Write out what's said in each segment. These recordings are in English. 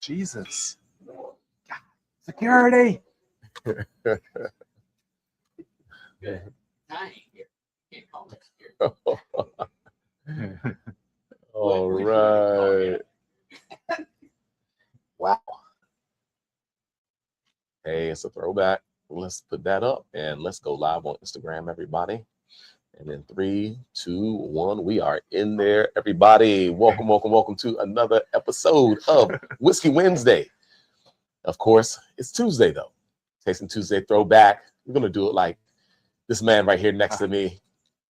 Jesus. Security. All right. Wow. Hey, it's a throwback. Let's put that up and let's go live on Instagram, everybody. And in 3, 2, 1, we are in there, everybody. Welcome, welcome, welcome to another episode of Whiskey Wednesday. Of course, it's Tuesday, though. Tasting Tuesday Throwback. We're going to do it like this man right here next to me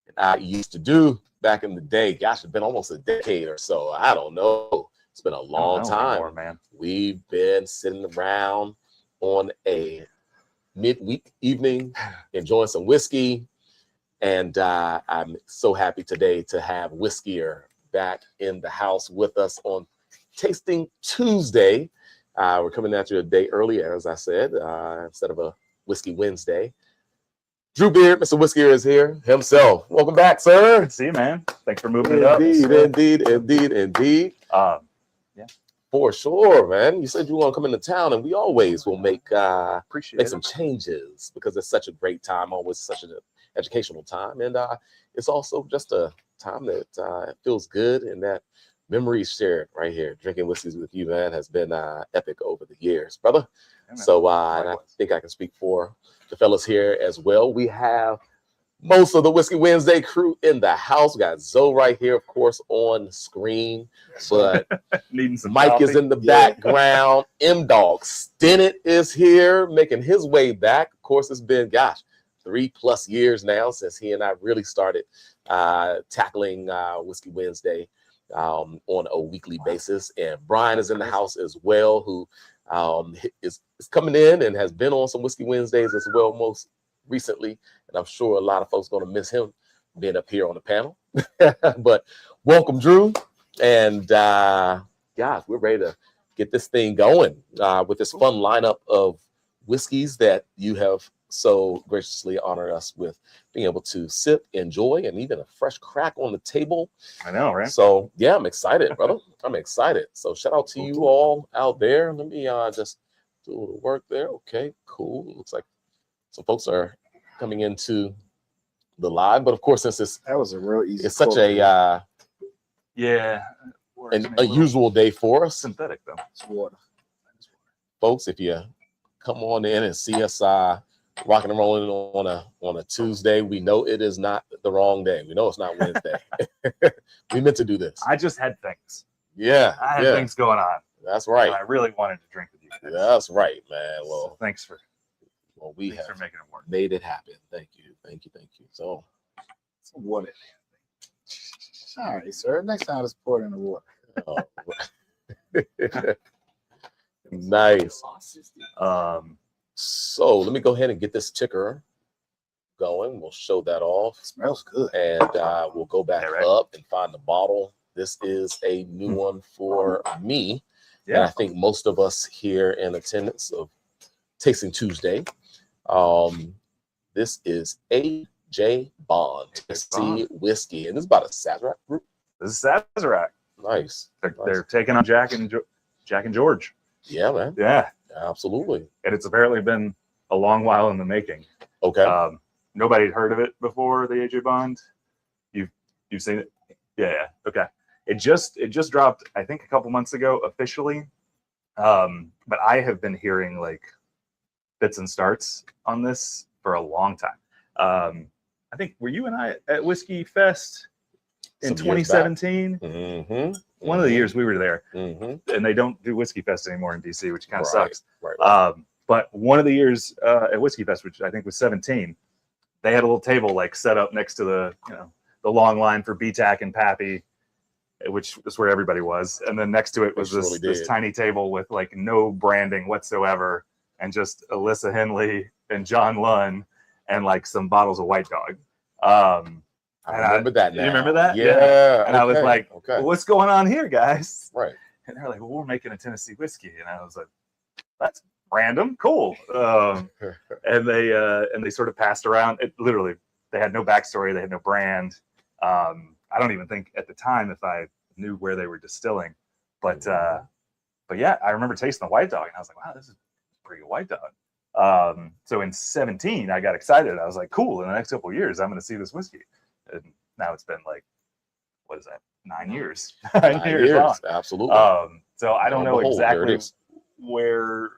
and I used to do back in the day. Gosh, it's been almost a decade or so. I don't know. It's been a long time. Anymore, man. We've been sitting around on a midweek evening, enjoying some whiskey. And I'm so happy today to have Whiskier back in the house with us on Tasting Tuesday. We're coming at you a day early, as I said, instead of a Whiskey Wednesday. Drew Beard, Mr. Whiskier is here himself. Welcome back, sir. Good to see you, man. Thanks for moving it up. Indeed. Yeah. For sure, man. You said you want to come into town, and we always will make some changes because it's such a great time, always such an educational time, and it's also just a time that feels good, and that memories shared right here. Drinking whiskeys with you, man, has been epic over the years, brother. Yeah, so and I think I can speak for the fellas here as well. We have most of the Whiskey Wednesday crew in the house. We got Zoe right here, of course, on screen, but Mike is in the background. M-Dog Stennett is here, making his way back. Of course, it's been, 3+ years now since he and I really started tackling Whiskey Wednesday on a weekly basis. And Brian is in the house as well, who is coming in and has been on some Whiskey Wednesdays as well most recently. And I'm sure a lot of folks going to miss him being up here on the panel. But welcome, Drew. And we're ready to get this thing going with this fun lineup of whiskeys that you have so graciously honored us with being able to sip, enjoy, and even a fresh crack on the table. I know, right? So yeah, I'm excited, brother. I'm excited. So shout out to you all out there. Let me just do a little work there. Okay, cool. Looks like some folks are coming into the live, but of course, since that was a real easy. It's such a an unusual day for us. Synthetic though. It's water. Folks, if you come on in and see us rocking and rolling on a Tuesday, we know it is not the wrong day. We know it's not Wednesday. We meant to do this. I just had things. Yeah. I had things going on. That's right. I really wanted to drink with you guys. That's right, man. Well, so thanks for making it work. Made it happen. Thank you. So some water. All right, sir. Next time, let's pour it in the water. Oh, right. Nice. So let me go ahead and get this ticker going. We'll show that off. Smells good. And we'll go back up and find the bottle. This is a new one for me. Yeah. And I think most of us here in attendance of Tasting Tuesday. This is A.J. Bond Tennessee whiskey. And this is about a Sazerac group. This is Sazerac. Nice. They're taking on Jack and George. Yeah, man. Yeah. Absolutely. And it's apparently been a long while in the making. Okay. Nobody had heard of it before, the AJ Bond. You've seen it? Yeah. Okay. It just dropped, I think, a couple months ago officially. But I have been hearing like bits and starts on this for a long time. I think, were you and I at Whiskey Fest in 2017? Mm-hmm. One of the years we were there, and they don't do Whiskey Fest anymore in DC, which kind of sucks. Right. But one of the years at Whiskey Fest, which I think was 17, they had a little table like set up next to the long line for BTAC and Pappy, which is where everybody was, and then next to it was this tiny table with like no branding whatsoever, and just Alyssa Henley and John Lunn, and like some bottles of White Dog. I remember that now. You remember that? Yeah. And I was like, well, what's going on here, guys? Right. And they're like, well, we're making a Tennessee whiskey. And I was like, that's random. Cool. And they sort of passed around. It literally, they had no backstory. They had no brand. I don't even think at the time if I knew where they were distilling. But but yeah, I remember tasting the White Dog, and I was like, wow, this is a pretty good White Dog. So in 17, I got excited. I was like, cool. In the next couple of years, I'm going to see this whiskey. And now it's been like, what is that? 9 years. 9 years on. Absolutely. So I don't know Behold, exactly where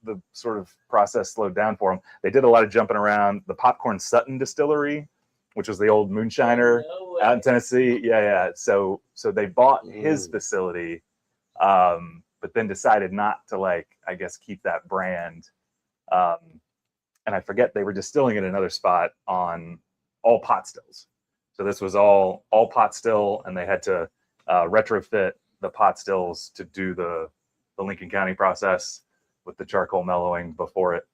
the sort of process slowed down for them. They did a lot of jumping around. The Popcorn Sutton Distillery, which was the old moonshiner out in Tennessee. Yeah. So they bought his facility, but then decided not to, like, I guess, keep that brand. And I forget, they were distilling in another spot on all pot stills. So this was all pot still, and they had to retrofit the pot stills to do the Lincoln County process with the charcoal mellowing before it.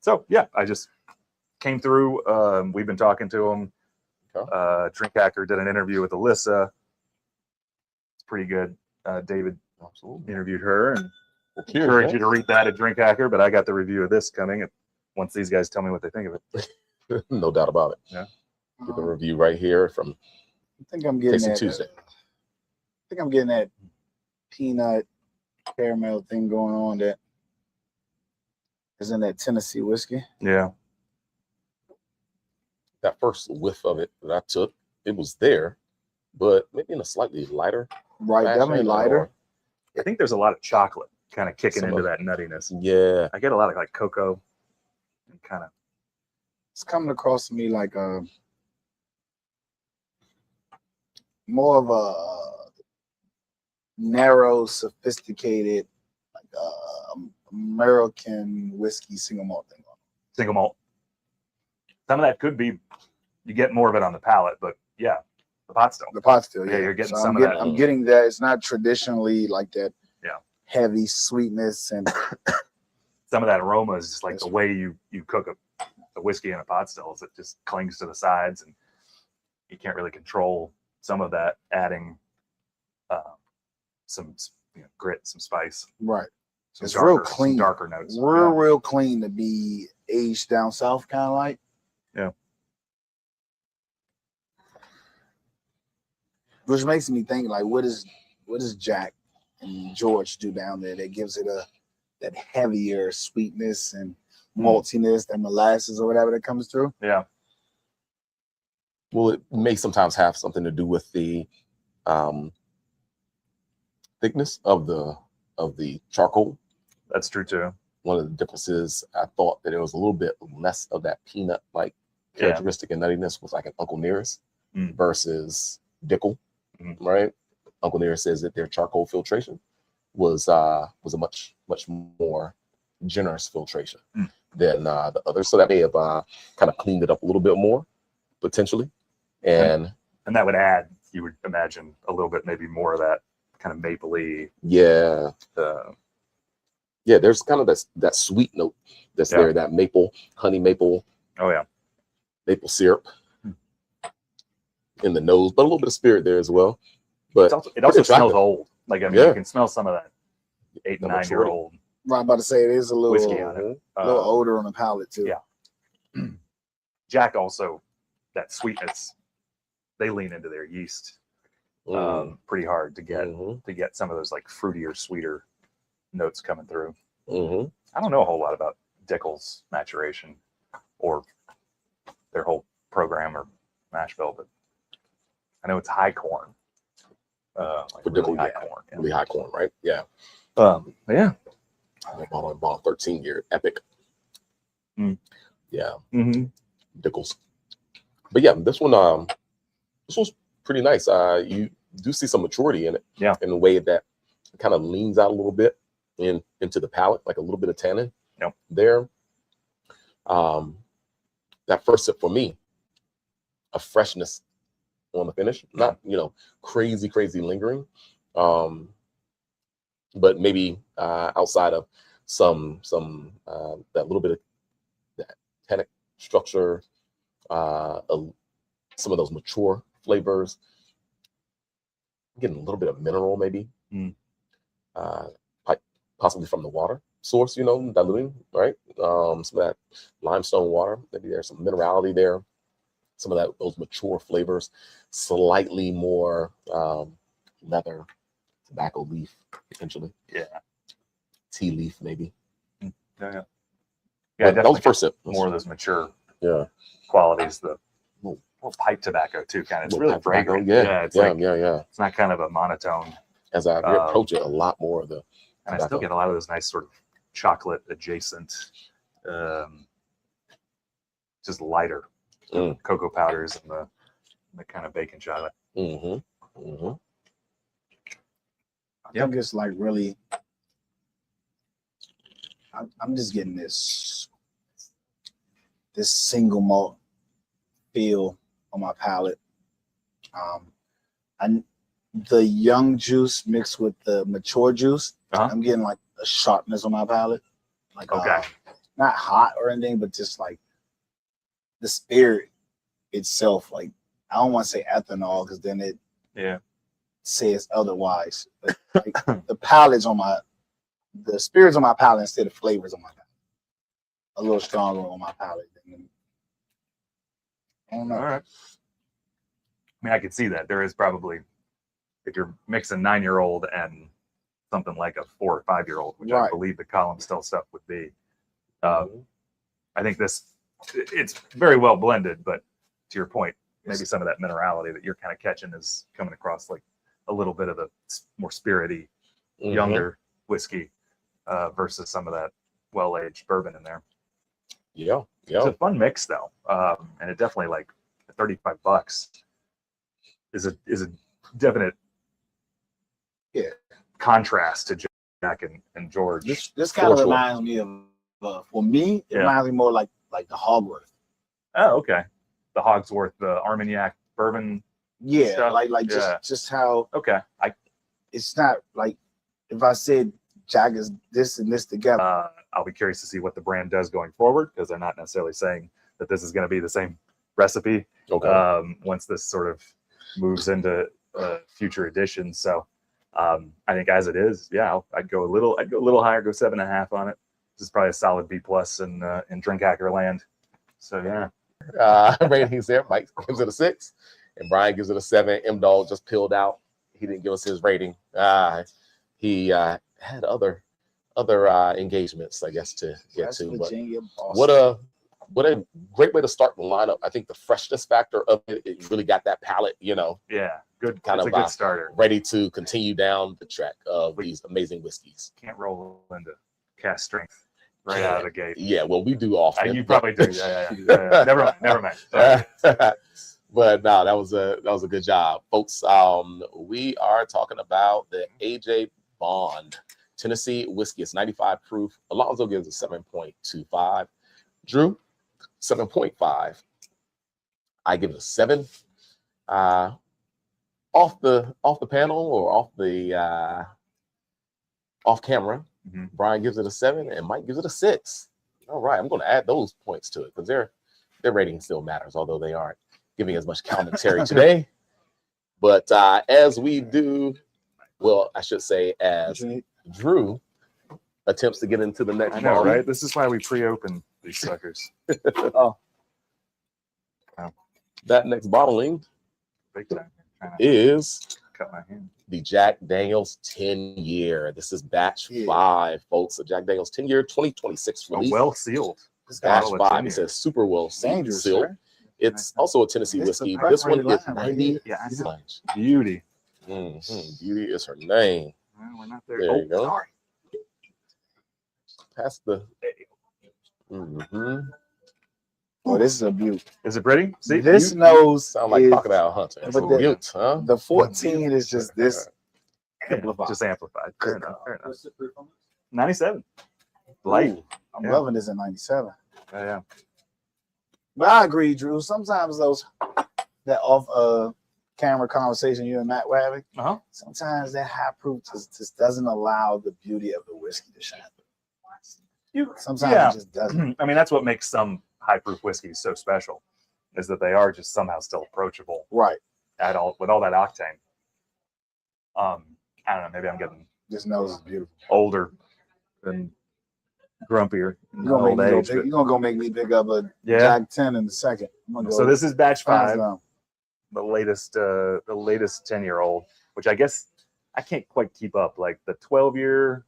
So yeah, I just came through. We've been talking to them. Drink Hacker did an interview with Alyssa. It's pretty good. David interviewed her, and encourage you to read that at Drink Hacker. But I got the review of this coming once these guys tell me what they think of it. No doubt about it. Yeah. Give a review right here from I think I'm getting Tasting that. Tuesday. I think I'm getting that peanut caramel thing going on that is in that Tennessee whiskey. Yeah. That first whiff of it that I took, it was there, but maybe in a slightly lighter. Right, definitely lighter. I think there's a lot of chocolate kind of kicking into that nuttiness. Yeah. I get a lot of like cocoa and kind of. It's coming across to me like more of a narrow, sophisticated, like American whiskey single malt thing. Single malt. Some of that could be, you get more of it on the palate, but yeah, the pot still. The pot still, yeah. You're getting so some of that. I'm getting that. It's not traditionally like that. Yeah. Heavy sweetness and some of that aroma is just like the way you cook the whiskey in a pot still. Is it just clings to the sides, and you can't really control some of that, adding some grit, some spice. Right. Some it's darker, real clean. Darker notes. Real clean to be aged down south, kind of like. Yeah. Which makes me think, like, what does Jack and George do down there that gives it that heavier sweetness and maltiness than molasses or whatever that comes through? Yeah. Well, it may sometimes have something to do with the thickness of the charcoal. That's true too. One of the differences, I thought that it was a little bit less of that peanut-like characteristic and nuttiness with like an Uncle Nearest versus Dickel, right? Uncle Nearest says that their charcoal filtration was a much more generous filtration than the others. So that may have kind of cleaned it up a little bit more, potentially. And that would add, you would imagine, a little bit maybe more of that kind of mapley. Yeah. Yeah, there's kind of that sweet note that's there, that maple, honey maple. Oh yeah. Maple syrup in the nose, but a little bit of spirit there as well. But it also smells old. Like, I mean, you can smell some of that 8 and 9 year old. Right, I'm about to say it is a little whiskey on it. A little older on the palate too. Yeah. Jack also, that sweetness, they lean into their yeast pretty hard to get some of those like fruitier, sweeter notes coming through. I don't know a whole lot about Dickel's maturation or their whole program or mash bill, but I know it's high corn. Like really high corn. Yeah. Really high corn, right? Yeah. Yeah. Bottle 13 year epic. Yeah. Dickel's. But yeah, this one's pretty nice. You do see some maturity in it. Yeah. In a way that it kind of leans out a little bit into the palate, like a little bit of tannin there. That first sip for me, a freshness on the finish, not crazy lingering, but maybe outside of some that little bit of that tannic structure, some of those mature flavors, getting a little bit of mineral maybe, possibly from the water source, diluting, right? Some of that limestone water, maybe there's some minerality there. Some of those mature flavors, slightly more leather, tobacco leaf, potentially. Yeah. Tea leaf, maybe. Yeah, that was the first sip. More of those mature Yeah. qualities. The little pipe tobacco too, kind of. It's really fragrant. Yeah. It's It's not kind of a monotone. As I approach it, a lot more of the. And I still get a lot of those nice sort of chocolate adjacent, just lighter cocoa powders and the kind of bacon chocolate. I think it's like really. I'm just getting this single malt feel on my palate. And the young juice mixed with the mature juice, I'm getting like a sharpness on my palate. Like not hot or anything, but just like the spirit itself. Like I don't want to say ethanol because then it says otherwise. But like, the spirits on my palate instead of flavors on my palate. A little stronger on my palate. I don't know. All right. I mean, I could see that. There is probably, if you're mixing 9-year-old and something like a 4 or 5-year-old, which I believe the column still stuff would be. I think it's very well blended, but to your point, maybe some of that minerality that you're kind of catching is coming across like a little bit of the more spirity, younger whiskey versus some of that well-aged bourbon in there. Yeah. It's a fun mix though. And it definitely like $35 is a definite contrast to Jack and George. This kind of reminds me of for me, it reminds me more like the Hogworth. Oh, okay. The Hogsworth, the Armagnac bourbon. Yeah, stuff. like just how it's not like if I said Jack is this and this together. I'll be curious to see what the brand does going forward because they're not necessarily saying that this is going to be the same recipe. Once this sort of moves into future editions. So I think as it is, I'd go a little higher, go 7.5 on it. This is probably a solid B+ in drink hacker land. So ratings there. Mike gives it a 6, and Brian gives it a 7. M-Dog just peeled out. He didn't give us his rating. He had other engagements, I guess, to get to. Virginia, but what a great way to start the lineup. I think the freshness factor of it really got that palate, good kind of a good starter, ready to continue down the track of these amazing whiskeys. Can't roll into Cask strength right out of the gate. Yeah, well, we do often. You probably do. Never mind. But no, that was a good job, folks. We are talking about the AJ Bond Tennessee whiskey. It's 95 proof. Alonzo gives a 7.25. Drew, 7.5. I give it a 7. Off the panel or off camera, Brian gives it a 7 and Mike gives it a 6. All right, I'm going to add those points to it because their rating still matters, although they aren't giving as much commentary today. But as we do, well, I should say as Drew attempts to get into the next bottle. Right? This is why we pre-open these suckers. That next bottling Big time. is Cut my hand. the Jack Daniel's 10-year. This is batch 5, folks. The Jack Daniel's 10-year 2026 release. Well sealed. Batch 5. It says super well sealed. It's also a Tennessee whiskey. This one is 90. Beauty. Beauty is her name. Well, we're not there. There you go. Sorry. Past the. Oh, this is a beaut. Is it pretty? See, this nose sound like Crocodile Hunter. But the 14 is just this amplified. Just amplified. Fair enough. 97. Light. I'm loving this at 97. Yeah. But I agree, Drew. Sometimes that off camera conversation you and Matt were having, sometimes that high proof just doesn't allow the beauty of the whiskey to shine. Sometimes it just doesn't. I mean, that's what makes some high proof whiskeys so special, is that they are just somehow still approachable. Right. With all that octane. I don't know. Maybe I'm getting this nose is beautiful. Older and grumpier. You're gonna go make me pick up a Jack 10 in a second. So this is batch 5, the latest 10-year-old, which I guess I can't quite keep up. Like the 12-year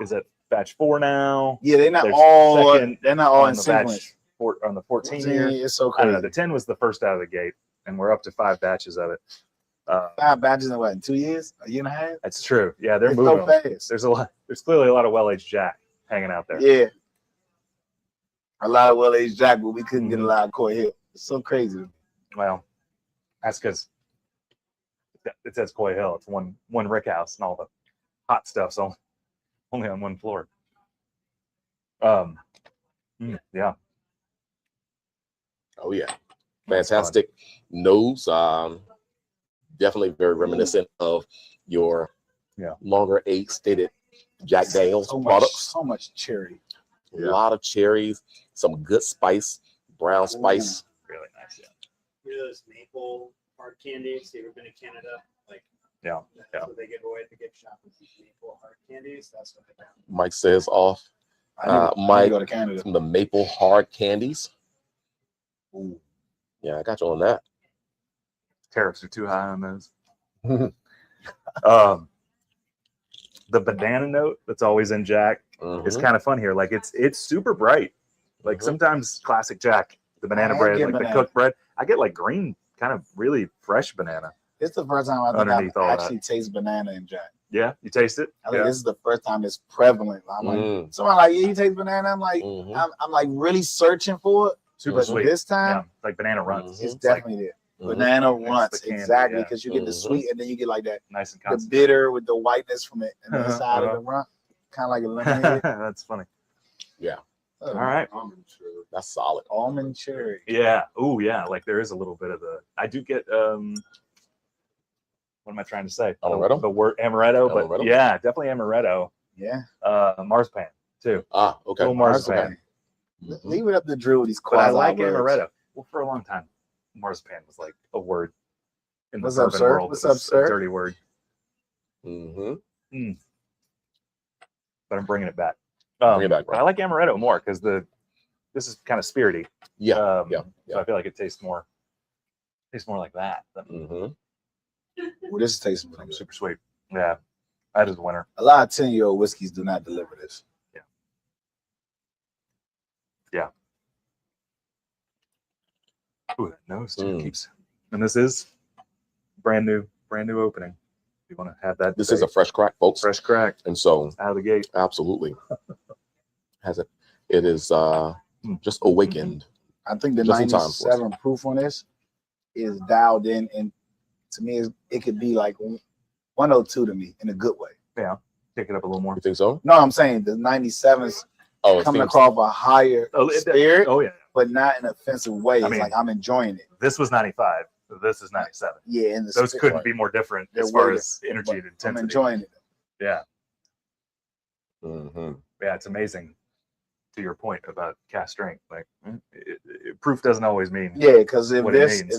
is at batch 4 now. Yeah, they're not There's all. second They're not all on in the sequence. on the 14-year. It's so I don't know. crazy. The 10 was the first out of the gate, and we're up to 5 batches of it. 5 batches in what? In 2 years? A year and a half? That's true. Yeah, they're It's moving. so fast. There's a lot. There's clearly a lot of well-aged Jack hanging out there. Yeah. A lot of well-aged Jack, but we couldn't get a lot of Coy Hill. It's so crazy. Well, that's because it says Coy Hill. It's one rick house, and all the hot stuff's only on one floor. Yeah. Oh yeah, fantastic nose. Definitely very reminiscent of your longer age stated Jack Daniel's products. So much cherry. A lot of cherries, some good spice, brown spice. Really nice. Yeah. You know those maple hard candies? You ever been to Canada? Like, yeah. That's what they give away at the gift shop. Maple hard candies. That's what they got. Mike says off. Mike, go to Canada. From the maple hard candies. Ooh. Yeah, I got you on that. Tariffs are too high on those. The banana note that's always in Jack is kind of fun here. Like it's super bright. Like sometimes classic Jack, the banana bread, like the cooked bread, I get like green, kind of really fresh banana. It's the first time I think I actually taste banana in Jack. Yeah, you taste it. I think this is the first time it's prevalent. I'm like, someone like, yeah, you taste banana. I'm like, I'm like really searching for it. Super sweet. This time, like banana runs. It's definitely there. Banana runs, exactly, because you get the sweet and then you get like that nice and the bitter with the whiteness from it and the inside of the run, kind of like a lemonade. That's funny. Yeah. All right. That's solid. Almond cherry. Yeah. Oh yeah. Like there is a little bit of the. I do get. What am I trying to say? Amaretto. The word amaretto, but yeah, definitely amaretto. Yeah. Marzipan too. Ah, okay. Little marzipan. Leave it up to Drew with these quads. I like amaretto. Well, for a long time, marzipan was like a word in the urban world. What's up, sir? A dirty word. But I'm bringing it back. Bring it back, but I like amaretto more because this is kind of spirity. Yeah. So I feel like it tastes more like that. Well, this tastes super sweet. Yeah, that is the winner. A lot of 10-year-old whiskeys do not deliver this. Yeah. Ooh, that nose too keeps. And this is brand new opening. You want to have that. This is a fresh crack, folks. Fresh crack. And so out of the gate. Absolutely. It is just awakened. I think the 97 proof on this is dialed in, and to me, it could be like 102 to me in a good way. Yeah. Pick it up a little more. You think so? No, I'm saying the 97's coming across a higher spirit. Oh yeah. But not in an offensive way. It's like I'm enjoying it. This was 95. This is 97. Yeah, and those couldn't be more different as far as energy and intensity. I'm enjoying it. Yeah. Yeah, it's amazing. To your point about cask strength, like proof doesn't always mean. Yeah, because if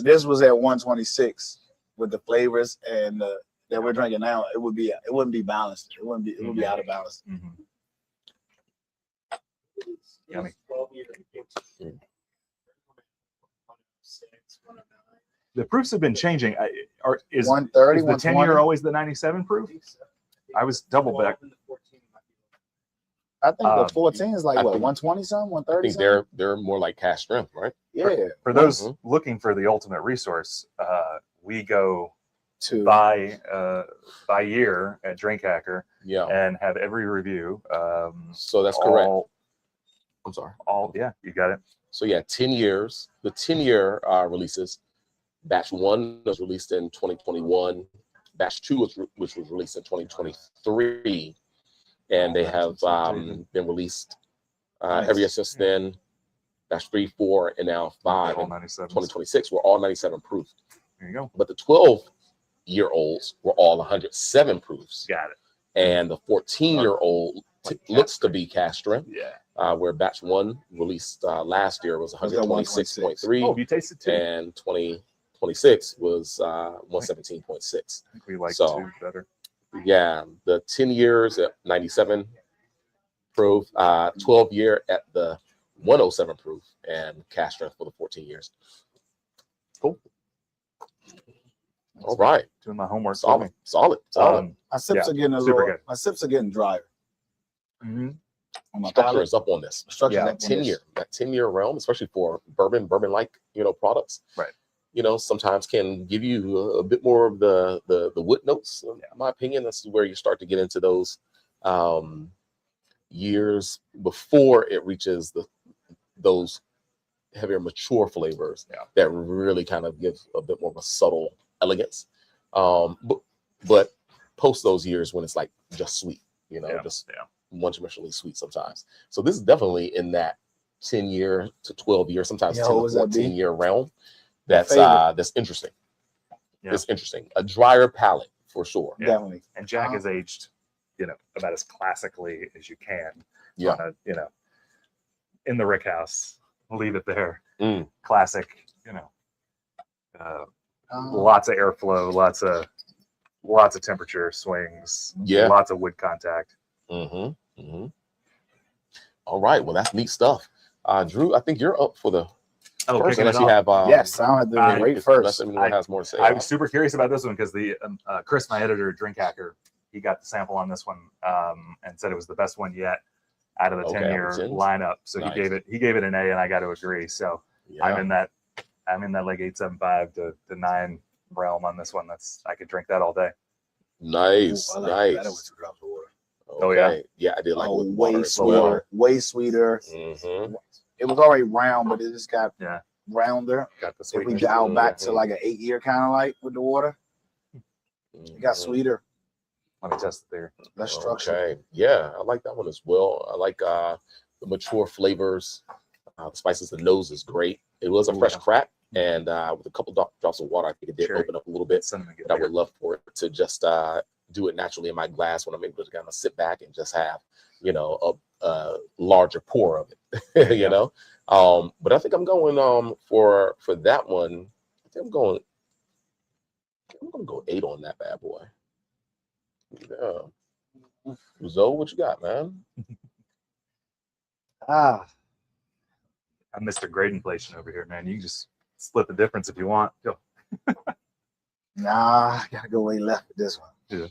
this was at 126 with the flavors and that we're drinking now, it wouldn't be balanced. It would be out of balance. Yummy. The proofs have been changing. Is 130, is the 10-year always the 97 proof? I was double back. I think the 14 is like what, 120 something, 130. I think they're more like cask strength, right? Yeah. For those looking for the ultimate resource, we go to by year at Drink Hacker, and have every review. So that's correct. I'm sorry. You got it. So 10 years. The 10-year releases. Batch 1 was released in 2021. Batch 2 which was released in 2023. And they have been released every year since then. Batch 3, 4, and now 5 in 2026 were all 97 proof. There you go. But the 12-year-olds were all 107 proofs. Got it. And the 14-year-old looks to be cask strength. Yeah. Where batch 1 released last year was 126.3. Oh, you tasted 2. And 2026 was 117.6. I think we like 2 better. Yeah, the 10 years at 97 proof, 12-year at the 107 proof, and cask strength for the 14 years. Cool. All right. Doing my homework. Solid. My sips are getting a little. My sips are getting drier. Structure is up on this. Structure that 10-year realm, especially for bourbon-like, products. Right. Sometimes can give you a bit more of the wood notes. In my opinion, that's where you start to get into those years before it reaches those heavier, mature flavors that really kind of give a bit more of a subtle elegance. But post those years when it's like just sweet, just one-dimensionally sweet sometimes. So this is definitely in that 10-year to 12-year, sometimes 10 to 14-year realm. That's interesting. Yeah. It's interesting. A drier palate for sure. Yeah. Definitely. And Jack is aged, about as classically as you can. Yeah. In the rick house. Leave it there. Classic, lots of airflow, lots of temperature swings. Lots of wood contact. All right. Well, that's neat stuff. Drew, I think you're up for the first, unless you have yes, I have the rate first. Anyone has more to say. I was super curious about this one because the Chris, my editor, Drink Hacker, he got the sample on this one and said it was the best one yet out of the 10-year lineup. So nice. he gave it an A, and I got to agree. So I'm in that like 8.75 to 9 realm on this one. I could drink that all day. Nice. Ooh, I like that with 2 drops of water. Okay. Oh yeah, yeah, I did like with way sweeter, way sweeter. It was already round, but it just got rounder. Got the if we dial back to like an 8-year kind of like with the water, it got sweeter. Let me test it there. Less structure. Okay. Yeah, I like that one as well. I like the mature flavors. The spices, the nose is great. It was a fresh crack, and with a couple drops of water, I think it did open up a little bit. But I would love for it to just do it naturally in my glass when I'm able to kind of sit back and just have, a larger pour of it, But I think I'm going for that one. I think I'm going to go 8 on that bad boy. Yeah. Zoe, what you got, man? I'm Mr. Great Inflation over here, man. You can just split the difference if you want. Go. Nah, I gotta go way left with this one. Yeah.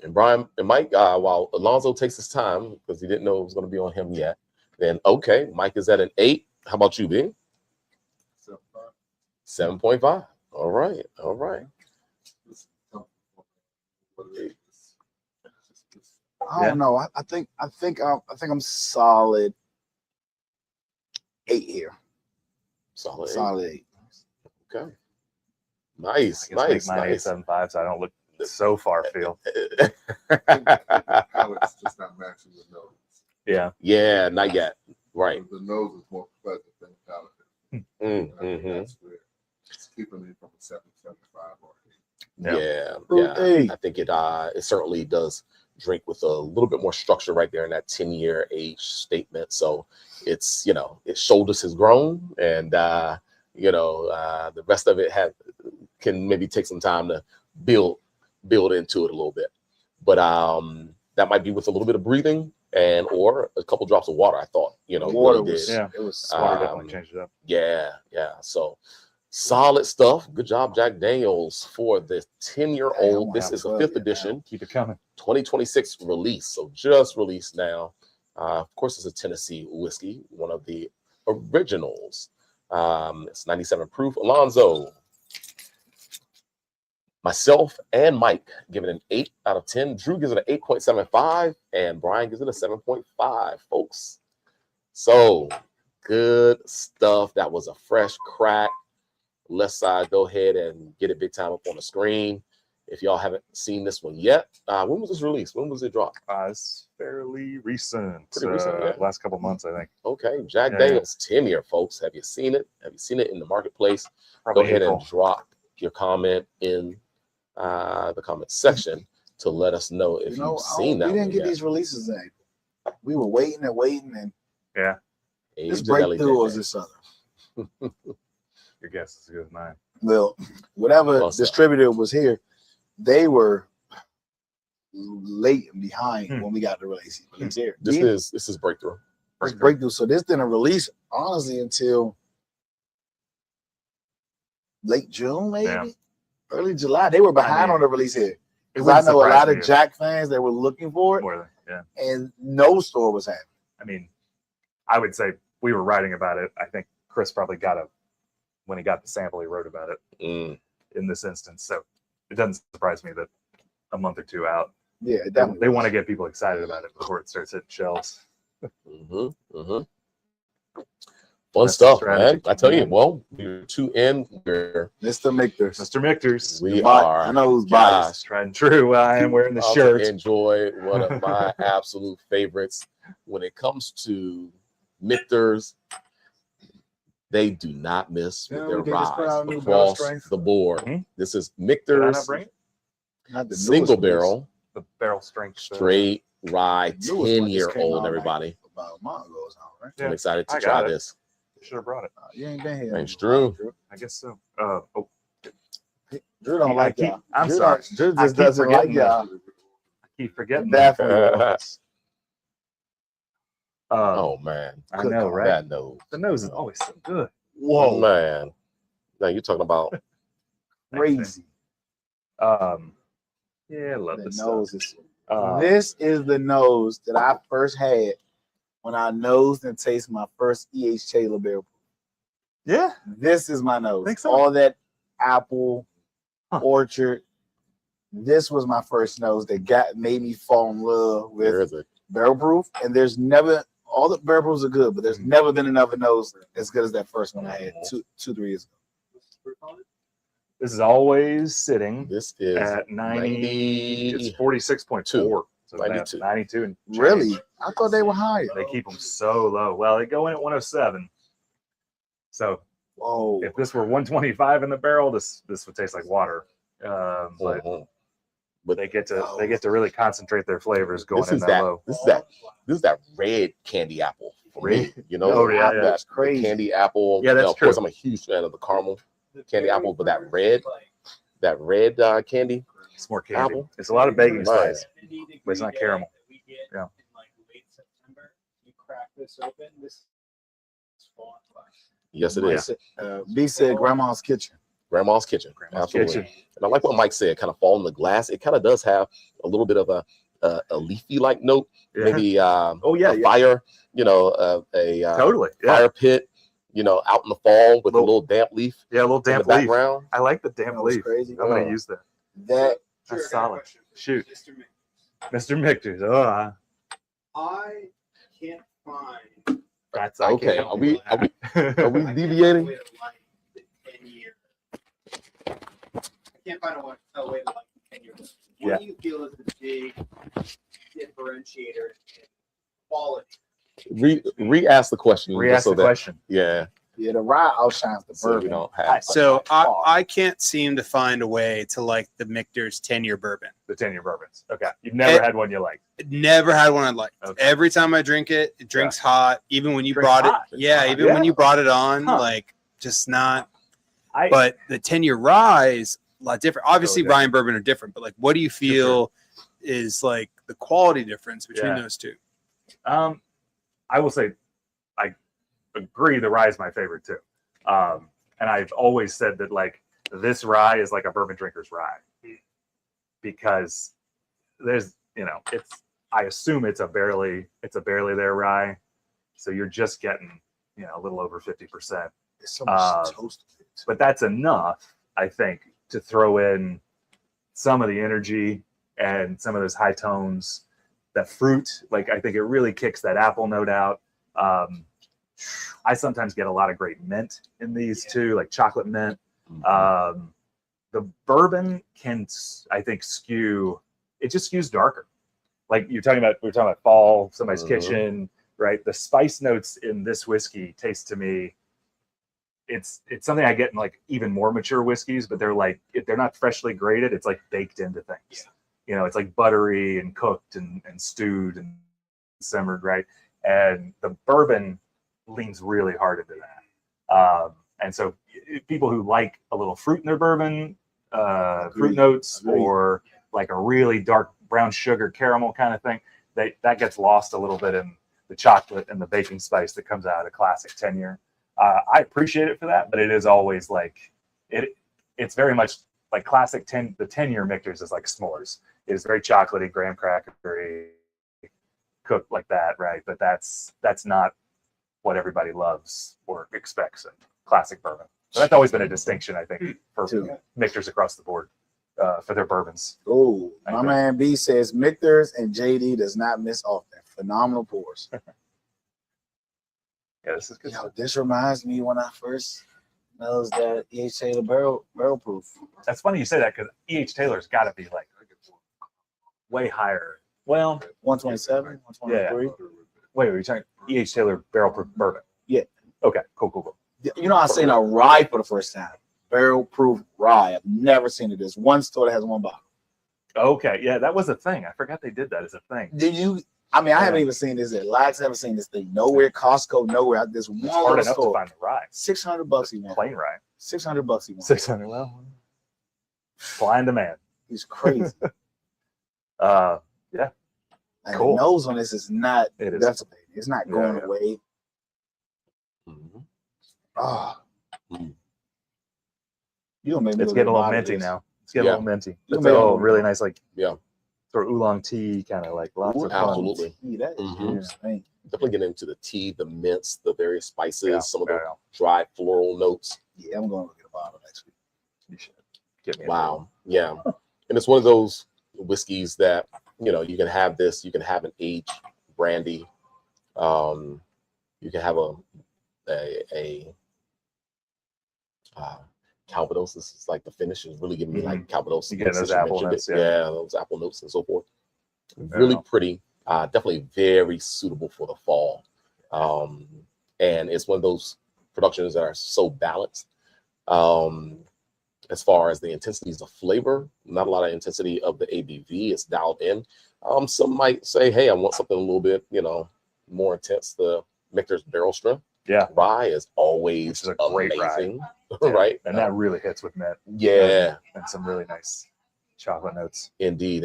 And Brian and Mike, while Alonzo takes his time because he didn't know it was going to be on him yet, then okay, Mike is at an 8. How about you, B? 7.5. All right. I don't know. I think I'm solid 8 here. Solid 8. Okay. Nice. Nice. 8.75, so I don't look so far afield. Alex just not matching the nose. Yeah. Yeah, not yet. Right. The nose is more pleasant than the palate. That's where it's keeping me from a 7.75 or 8. Yeah. I think it certainly does drink with a little bit more structure right there in that 10-year age statement. So it's, its shoulders has grown, and the rest of it can maybe take some time to build into it a little bit. But that might be with a little bit of breathing or a couple drops of water. I thought, water really was, it was water definitely changed it up. Yeah. So solid stuff. Good job, Jack Daniels, for the 10-year-old. This is a 5th edition. Keep it coming. 2026 release. So just released now. Of course, it's a Tennessee whiskey, one of the originals. It's 97 proof. Alonzo, myself, and Mike give it an 8 out of 10. Drew gives it an 8.75, and Brian gives it a 7.5, folks. So good stuff. That was a fresh crack. Let's go ahead and get it big time up on the screen. If y'all haven't seen this one yet, when was this released? When was it dropped? It's fairly recent. Pretty recent, last couple months, I think. Okay, Jack Daniels 10-year, folks. Have you seen it? Have you seen it in the marketplace? Probably go ahead and drop your comment in the comment section to let us know if you've seen that. We didn't get these releases in. We were waiting and this breakthrough was this other. Your guess is as good as mine. Well, whatever distributor was here, they were late and behind when we got the release here. This is breakthrough. Breakthrough. So this didn't release honestly until late June, maybe Yeah. early July. They were behind mean, on the release here. It Because I wouldn't know a surprise lot me of if Jack fans that were looking for it, more than, yeah. and no store was having it. I mean, I would say we were writing about it. I think Chris probably when he got the sample, he wrote about it in this instance. So it doesn't surprise me that a month or two out, Yeah, definitely. they want to get people excited about it before it starts hitting shelves. Fun That's stuff, the strategy. man. I tell you, well, we're 2 in. We're Mr. Michter's. Mr. Michter's. we But are. I know who's gosh, biased. Tried and true. I am wearing the about shirt. to enjoy one of my absolute favorites when it comes to Michters. They do not miss with Yeah, their we can just put out rise a new barrel across strength. the board. Mhm. This is Did I not Michter's bring it? Not the single newest barrel, The barrel strength. straight rye, The newest one just came 10-year-old, out, like, everybody. about a month ago or something, right? Yeah, I'm excited to I try got it. this. Should have brought it. You ain't been here. Thanks, Drew. I guess so. Drew don't like y'all. I'm Drew sorry. don't- Drew I just keep doesn't like forgetting that. y'all. I keep forgetting. Definitely. Oh man, I know, right? that nose. The nose is always so good. Whoa, man. Now you're talking about Crazy. Yeah, I love The this nose stuff. is. Uh, This is the nose that I first had when I nosed and tasted my first E.H. Taylor barrel. yeah, This is my nose. Think so? All that apple, Huh. orchard. This was my first nose that made me fall in love where with is it? barrel proof. And there's never, all the barrel proofs are good, but there's Mm-hmm. never been another nose as good as that first one I had 3 years ago. this is always sitting This is at 90. It's 46.2. So 92. 92 and change. Really? I thought they were higher. They keep them so low. Well, they go in at 107. So Whoa. if this were 125 in the barrel, this would taste like water. But they get to really concentrate their flavors going This in is that that. low. This is that red candy apple for me. You know, Oh, yeah, yeah. That's the crazy. candy apple. Yeah, that's Of course, true. I'm a huge fan of the caramel candy apple, but that red candy. It's more candy. Apple. It's a lot of baking Right. spice, but it's not caramel. Yeah. In like late September, you crack this open. This is falling apart. Yes, it is. B said Grandma's Kitchen. Grandma's kitchen. Grandma's Absolutely. kitchen. And I like what Mike said. Kind of fall in the glass. It kind of does have a little bit of a leafy like note. Yeah. Maybe Oh yeah, a yeah. fire. You know, a Totally. Yeah. fire pit. You know, out in the fall with a Little- little damp leaf Yeah, a little in the damp leaf. background. I like the damp That was leaf. crazy. I'm gonna use that. That That's Sure, I got a solid. question. Shoot, Mr. Mick, Mr. Michter's. Oh, I can't find. that's Okay, are we deviating? way to like the 10-year. I can't find a way to like the 10-year. What Yeah. do you feel is the big differentiator in quality? Re-ask the question. just Re-ask so the that- question. Yeah. yeah, the rye outshines the So we bourbon. don't have. So I can't seem to find a way to like the Michter's 10-year bourbon. The 10-year bourbons. Okay, you've never It- had one you like. Never had one I liked. Okay. Every time I drink it, it drinks hot. Even when you Drinks brought hot. it, yeah, even Yeah. when you brought it on, Huh. like just not. I But the 10-year rye is a lot different. Obviously, Totally rye and bourbon are different, but like, what do you feel is like the quality difference between Yeah. those two? I will say, I agree. The rye is my favorite too. And I've always said that like this rye is like a bourbon drinker's rye because there's, I assume it's a barely there rye. So you're just getting, a little over 50%, There's so much toast. but that's enough, I think, to throw in some of the energy and some of those high tones, that fruit. Like, I think it really kicks that apple note out. I sometimes get a lot of great mint in these too, like chocolate mint. The bourbon can, I think, it just skews darker. Like we were talking about fall, somebody's kitchen, right? The spice notes in this whiskey taste to me, it's something I get in like even more mature whiskeys, but they're not freshly grated. It's like baked into things. Yeah. It's like buttery and cooked and stewed and simmered, right? And the bourbon leans really hard into that. And so people who like a little fruit in their bourbon, fruit notes, or like a really dark brown sugar caramel kind of thing, that gets lost a little bit in the chocolate and the baking spice that comes out of a classic 10-year. I appreciate it for that, but it is always like it's very much like classic the 10-year Michters is like s'mores. It's very chocolatey, graham crackery, cooked like that, right? But that's not what everybody loves or expects in classic bourbon. So that's always been a distinction, I think, for Michters across the board for their bourbons. Oh, my man B says Michters and JD does not miss often. Phenomenal pours. Yeah, this is good. Yo, this reminds me when I first knows that E.H. Taylor barrel proof. That's funny you say that because E.H. Taylor's got to be like way higher. Well, 127, 123. Yeah. Wait, are you talking E.H. Taylor barrel proof bourbon? Yeah. Okay, cool. You know, I've seen a rye for the first time. Barrel proof rye. I've never seen it. There's one store that has one bottle. Okay, yeah, that was a thing. I forgot they did that as a thing. Did you? I mean, I haven't even seen this at Lax. I haven't seen this thing nowhere. Costco, nowhere. This one it's hard enough store. to find the rye. $600 he wants. Plain rye. $600 he wants. 600. Well, supply and demand. He's crazy. Yeah. And Cool. the nose on this is not decimated. It's not going away. Mhm. Ah. Mm. You don't make me It's go getting a to the little bottom of minty this. now. It's getting a little minty. You It's made really nice, like Yeah. sort of oolong tea, kind of like lots of fun. Absolutely. That is Mhm. insane. Definitely get into the tea, the mints, the various spices, Yeah, some of the yeah. dried floral notes. Yeah, I'm going to look at the bottle next week. You should get me a Wow. Yeah. And it's one of those whiskeys that, you know, you can have this, you can have an aged brandy. You can have a Calvados. This is like the finish is really giving me like Calvados. You get those apple notes, yeah, those apple notes and so forth. Really pretty. Definitely very suitable for the fall. And it's one of those productions that are so balanced. As far as the intensities of flavor, not a lot of intensity of the ABV. It's dialed in. Some might say, hey, I want something a little bit, you know, more intense. The Michter's barrel strength. Yeah. Rye is always Which is a great amazing. rye. Right? And that really hits with mint. Yeah. And some really nice chocolate notes. Indeed.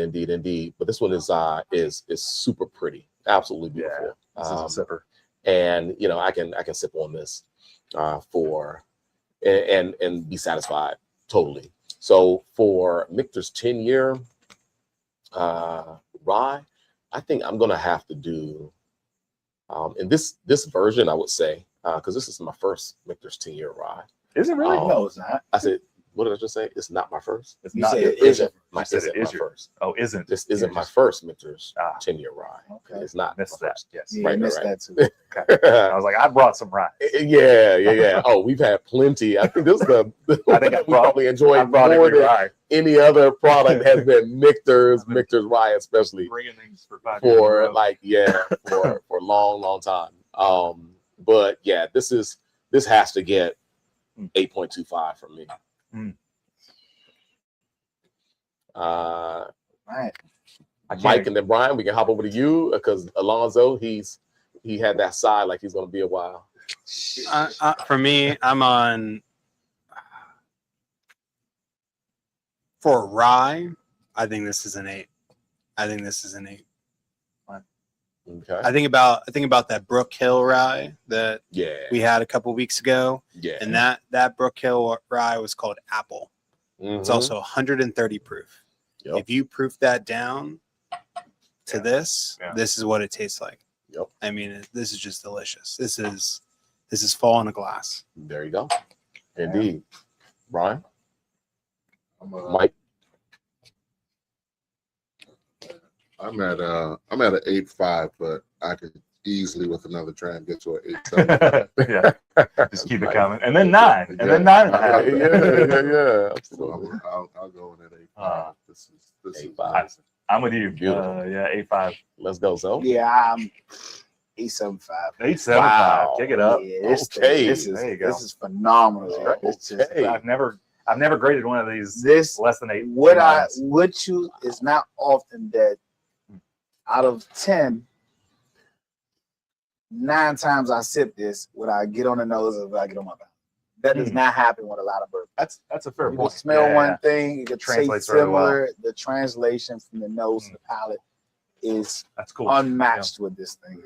But this one is super pretty. Absolutely beautiful. This is a sipper. And you know, I can sip on this and be satisfied totally. So for Michter's 10-year rye, I think I'm gonna have to do in this version, I would say, because this is my first Michter's 10-year rye. Is it really? No, it's not. I said, what did I just say? It's not my first. It's You not. said It it isn't. isn't. My said isn't it is my your- first. Oh, isn't. This isn't You're my just- first Michter's Ah. 10-year rye. Okay. It's not. Missed my that. first. Yes. Yeah, Right, I missed right. that too. I was like, I brought some rye. Yeah. Oh, we've had plenty. I think this is the I think we probably enjoyed I brought more every than rye. any other product has been Michter's rye, especially Bringing things for 5 years in a for row. like for a long time. But yeah, this has to get 8.25 from me. Mm. Right. Mike and then Brian, we can hop over to you because Alonzo, he had that side like he's gonna be a while. For me, I'm on for rye. I think this is an 8. Okay. I think about that Brook Hill rye that Yeah. we had a couple weeks ago, Yeah. and that Brook Hill rye was called Apple. It's Mhm. also 130 proof. Yep. If you proof that down to this is what it tastes like. Yep. I mean, this is just delicious. This is fall in a glass. There you go. Indeed. Brian, Mike. I'm at an 8.5, but I could easily with another try and get to an 8.7. Yeah. Just keep it coming. And then 9. And then 9.5. yeah. So I'll go in at 8.5. This is 8.5. I'm with you. Beautiful. Yeah, 8.5. Let's go, so. Yeah, I'm 8.75. 8.75. Wow. Kick it up. Yeah, this Okay. This There you is go. this is phenomenal. Okay. It's just, I've never graded one of these this less than 8. what I nines. would choose is not often that out of 10, 9 times I sip this, would I get on the nose or would I get on my mouth? That does not happen with a lot of bourbon. That's a fair You point. can smell Yeah, one yeah. thing, you can Translates taste really similar. The translation from the nose to the palate is That's cool. unmatched with this thing.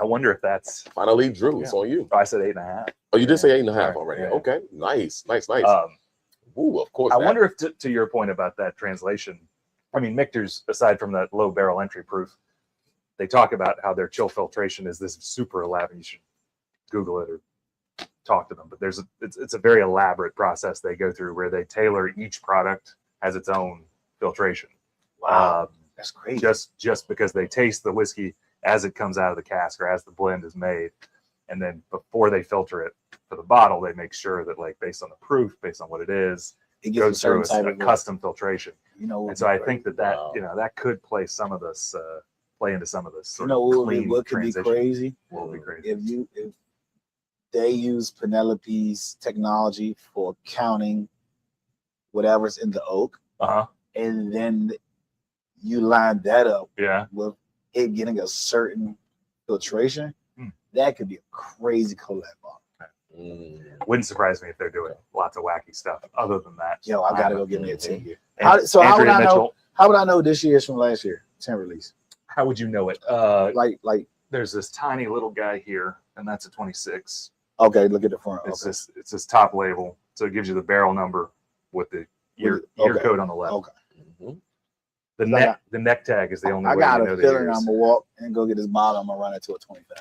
I wonder if that's finally Drew. It's on you. I said 8.5. Oh, you did say 8.5 already. Yeah. Okay, nice. Ooh, of course. I wonder if, to your point about that translation, I mean, Michter's, aside from that low barrel entry proof, they talk about how their chill filtration is this super elaborate. You should Google it or talk to them. But it's a very elaborate process they go through where they tailor each product as its own filtration. Wow, that's crazy. Just because they taste the whiskey as it comes out of the cask or as the blend is made, and then before they filter it for the bottle, they make sure that, like, based on the proof, based on what it is, it goes through a custom filtration. And so I think that that could play some of this, play into some of this. What could be crazy? What would be crazy? If they use Penelope's technology for counting whatever's in the oak, and then you line that up with it getting a certain filtration, that could be a crazy collab bottle. Wouldn't surprise me if they're doing lots of wacky stuff. Other than that, yo, I gotta go get me a 10-year. How would I know? How would I know this year's from last year? 10 release. How would you know it? Like there's this tiny little guy here, and that's a 26. Okay, look at the front. It's this top label, so it gives you the barrel number with the year code on the left. Okay. The neck tag is the only way I got you know a the feeling years. I'm gonna walk and go get this bottle. I'm gonna run into a 25.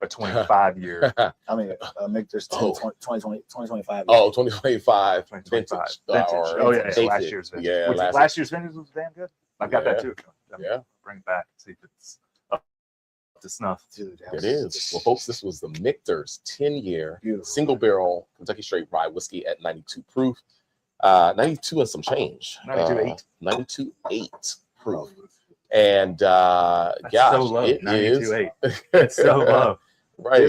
A 25 year. I mean, Michter's 2025. Oh, 2025. 2025. Vintage. Last year's vintage. Yeah, last year's vintage was damn good. I've got that too. Bring it back and see if it's up to snuff. Dude, it is. Well, folks, this was the Michter's 10-year single barrel Kentucky straight rye whiskey at 92 proof. 92 and some change. 92.8. 92.8 proof. And gosh, so low. It 92.8. It's so low. Right,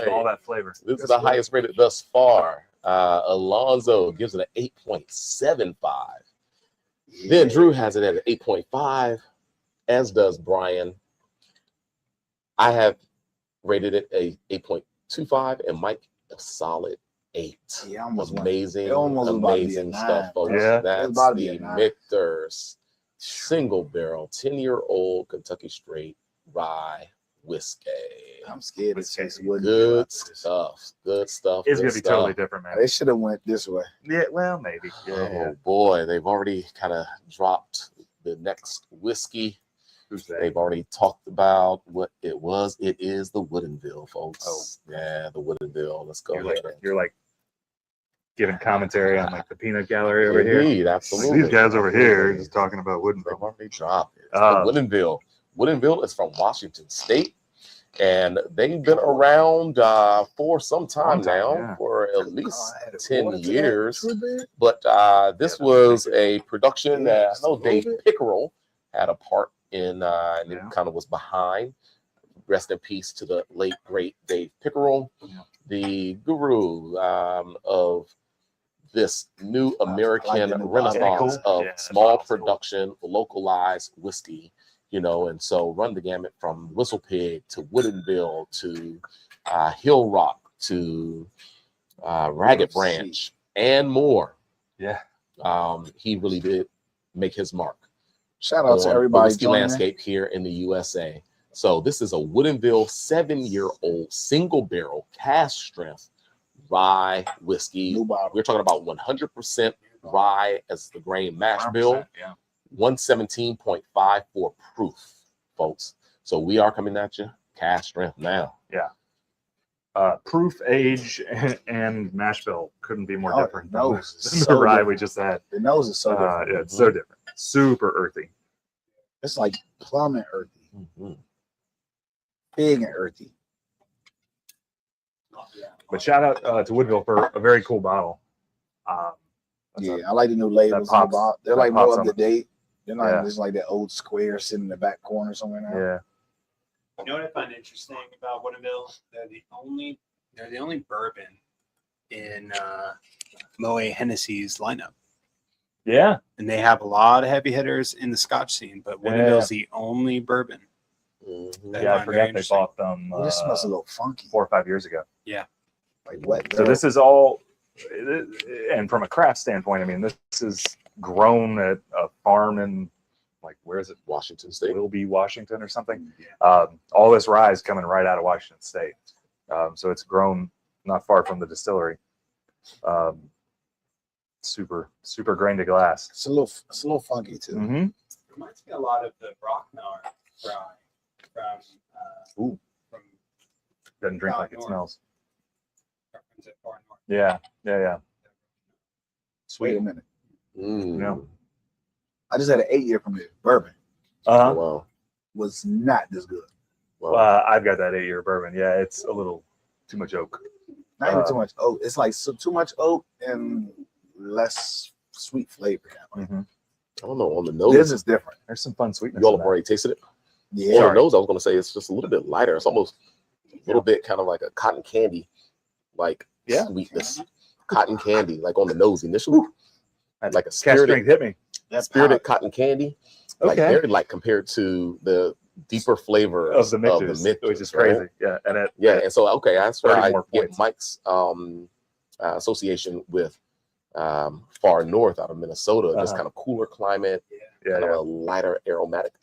all that flavor. This is the highest rated thus far. Alonzo gives it an 8.75. Then Drew has it at an 8.5, as does Brian. I have rated it a 8.25, and Mike a solid 8. Yeah, amazing stuff, folks. Yeah, that's the Michter's single barrel 10-year-old Kentucky straight rye whiskey. I'm scared to taste good stuff. Good stuff. It's gonna be totally different, man. They should have went this way. Yeah, well, maybe. Boy, they've already kind of dropped the next whiskey. Who's that? They've already talked about what it was. It is the Woodinville, folks. Oh, yeah, the Woodinville. Let's go. You're like giving commentary on like the peanut gallery over here. Absolutely. These guys over here are just talking about Woodinville. They've already dropped it. Woodinville. Woodinville is from Washington State, and they've been around for some time now, for at least 10 years. But this was a production that I know Dave Pickerel had a part in, and it kind of was behind. Rest in peace to the late, great Dave Pickerel, the guru of this new American renaissance of small production, localized whiskey. And so run the gamut from Whistle Pig to Woodinville to Hill Rock to Ragged Branch and more. Yeah. He really did make his mark. Shout out to everybody. Whiskey landscape here in the USA. So this is a Woodinville 7-year-old single barrel cask strength rye whiskey. We're talking about 100% rye as the grain mash bill. 117.54 proof, folks. So we are coming at you cask strength now. Yeah. Proof, age, and mash bill couldn't be more different than the rye we just had. The nose is so different. Yeah, it's so different. Super earthy. It's like plum and earthy. Big and earthy. But shout out to Woodville for a very cool bottle. I like the new labels. They're like more up to date. They're not just like that old square sitting in the back corner somewhere now. Yeah. You know what I find interesting about Woodinville? They're the only bourbon in Moet Hennessy's lineup. Yeah. And they have a lot of heavy hitters in the Scotch scene, but Woodinville's the only bourbon. Yeah, I forgot they bought them. This smells a little funky. 4 or 5 years ago. Yeah. Like what? So this is all, and from a craft standpoint, I mean, this is grown at a farm in like, where is it? Washington State. Will be Washington or something. All this rye is coming right out of Washington State. So it's grown not far from the distillery. Super grain to glass. It's a little funky too. Mm-hmm. Reminds me a lot of the Brocknar rye from Doesn't drink Far like it north. smells. is it Far North? Yeah. Wait Sweet. a minute. Yeah. I just had an 8-year from it. Bourbon Uh-huh. Wow. was not this good. I've got that 8-year bourbon. Yeah, it's a little too much oak. Not even too much oak. It's like too much oak and less sweet flavor. Mm-hmm. I don't know. On the This nose, is different. There's some fun sweetness. you all in have that. already tasted it. Yeah. On the nose, I was going to say it's just a little bit lighter. It's almost a little bit kind of like a cotton candy, like sweetness. Cotton candy, like on the nose initially, like a Cask spirited, strength hit me. That's spirited cotton candy, like Okay. very light compared to the deeper flavor Of the Michters, which is crazy. right? Yeah, and it And so that's where 30 I more get points. Mike's association with far north out of Minnesota, just kind of cooler climate, kind of a lighter aromatic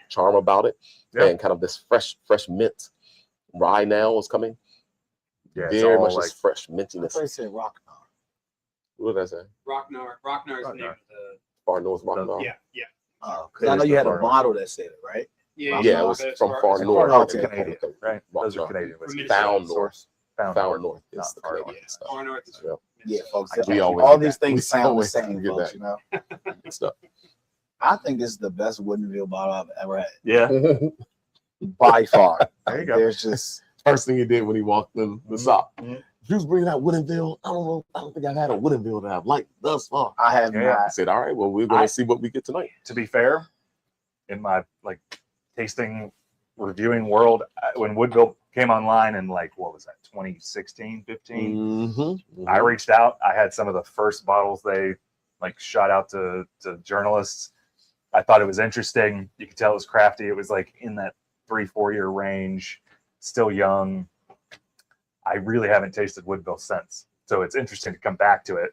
charm about it, and kind of this fresh mint rye now is coming. Yeah, it's Very all much like this fresh I mintiness. thought you said rock. What did I say? Rocknar is the name of the. Far north rock. Yeah. Oh, because I know you had a bottle that said it, right? Yeah, Yeah, it was but it's from far Far north. North's Okay. Canadian, right? Those are Canadian whiskeys. Found north. Found Found North. north is Not the Far Canadian North. stuff. Far North is Yeah. Yeah, folks. We always all do these that. things We sound the always same, do folks. that. You know. Good stuff. I think this is the best Woodinville bottle I've ever had, Yeah, by far. there you go. There's just First thing he did when he walked in the shop. Mhm. He was bringing out Woodinville. I don't think I've had a Woodinville that I've liked thus far. I have Yeah. I not. said, all right, well, we're going to see what we get tonight. To be fair, in my like tasting reviewing world, when Woodville came online in like what was that 2016, 15, Mm-hmm. I reached out. I had some of the first bottles they like shot out to journalists. I thought it was interesting. You could tell it was crafty. It was like in that 3-4 year range, still young. I really haven't tasted Woodville since, so it's interesting to come back to it.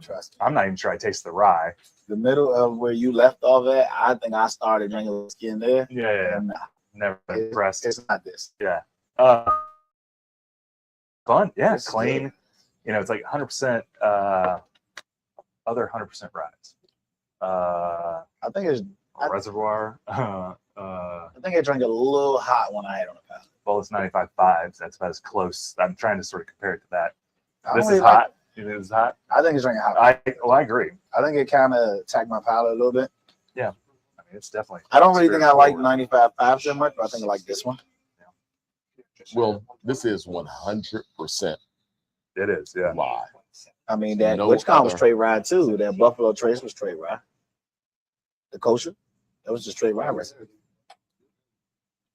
Trust me. I'm not even sure I taste the rye. The middle of where you left off at, I think I started drinking whiskey in there. Yeah. And Never been impressed. it's not this. Fun, yeah, It's clean. good. You know, it's like 100% other 100% ryes. I think it's. Reservoir. I think I drank a little hot when I had it on the palate. Well, it's 95.5s. That's about as close. I'm trying to sort of compare it to that. I This don't is really like- hot. It is hot. I think it's drinking hot. I agree. I think it kind of attacked my palate a little bit. I mean, it's definitely. I don't really think I like spirit 95.5 so much, but I think I like this one. Well, this is 100% It is, yeah. rye. I mean, that No which con was other- straight rye too. That Buffalo Trace was straight rye. The kosher, that was just straight rye recipe.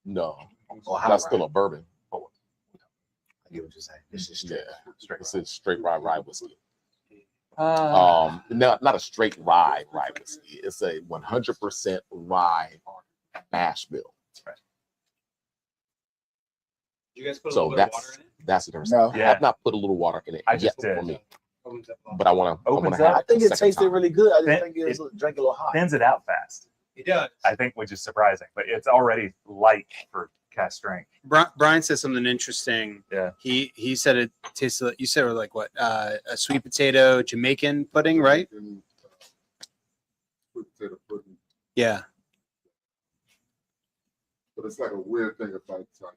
No, Or hot that's rye. still a bourbon. I get what you're saying. This is straight. Yeah, Straight this is straight rye whiskey. rye. Not a straight rye whiskey. It's a 100% rye mash bill. Did you guys put a So little bit of water in it? that's the difference. No. I have not put a little water in it I yet just did. for me, Opens up a lot. but I want to. Opens have up? I think a it second tasted time. really good. I just Then think it was drank a little hot. Thins it out fast, It does. I think, which is surprising. But it's already light for cask strength. Brian said something interesting. Yeah. He said it tasted. You said it was like what? A sweet potato Jamaican pudding, right? Sweet potato pudding. Yeah. But it's like a weird thing if I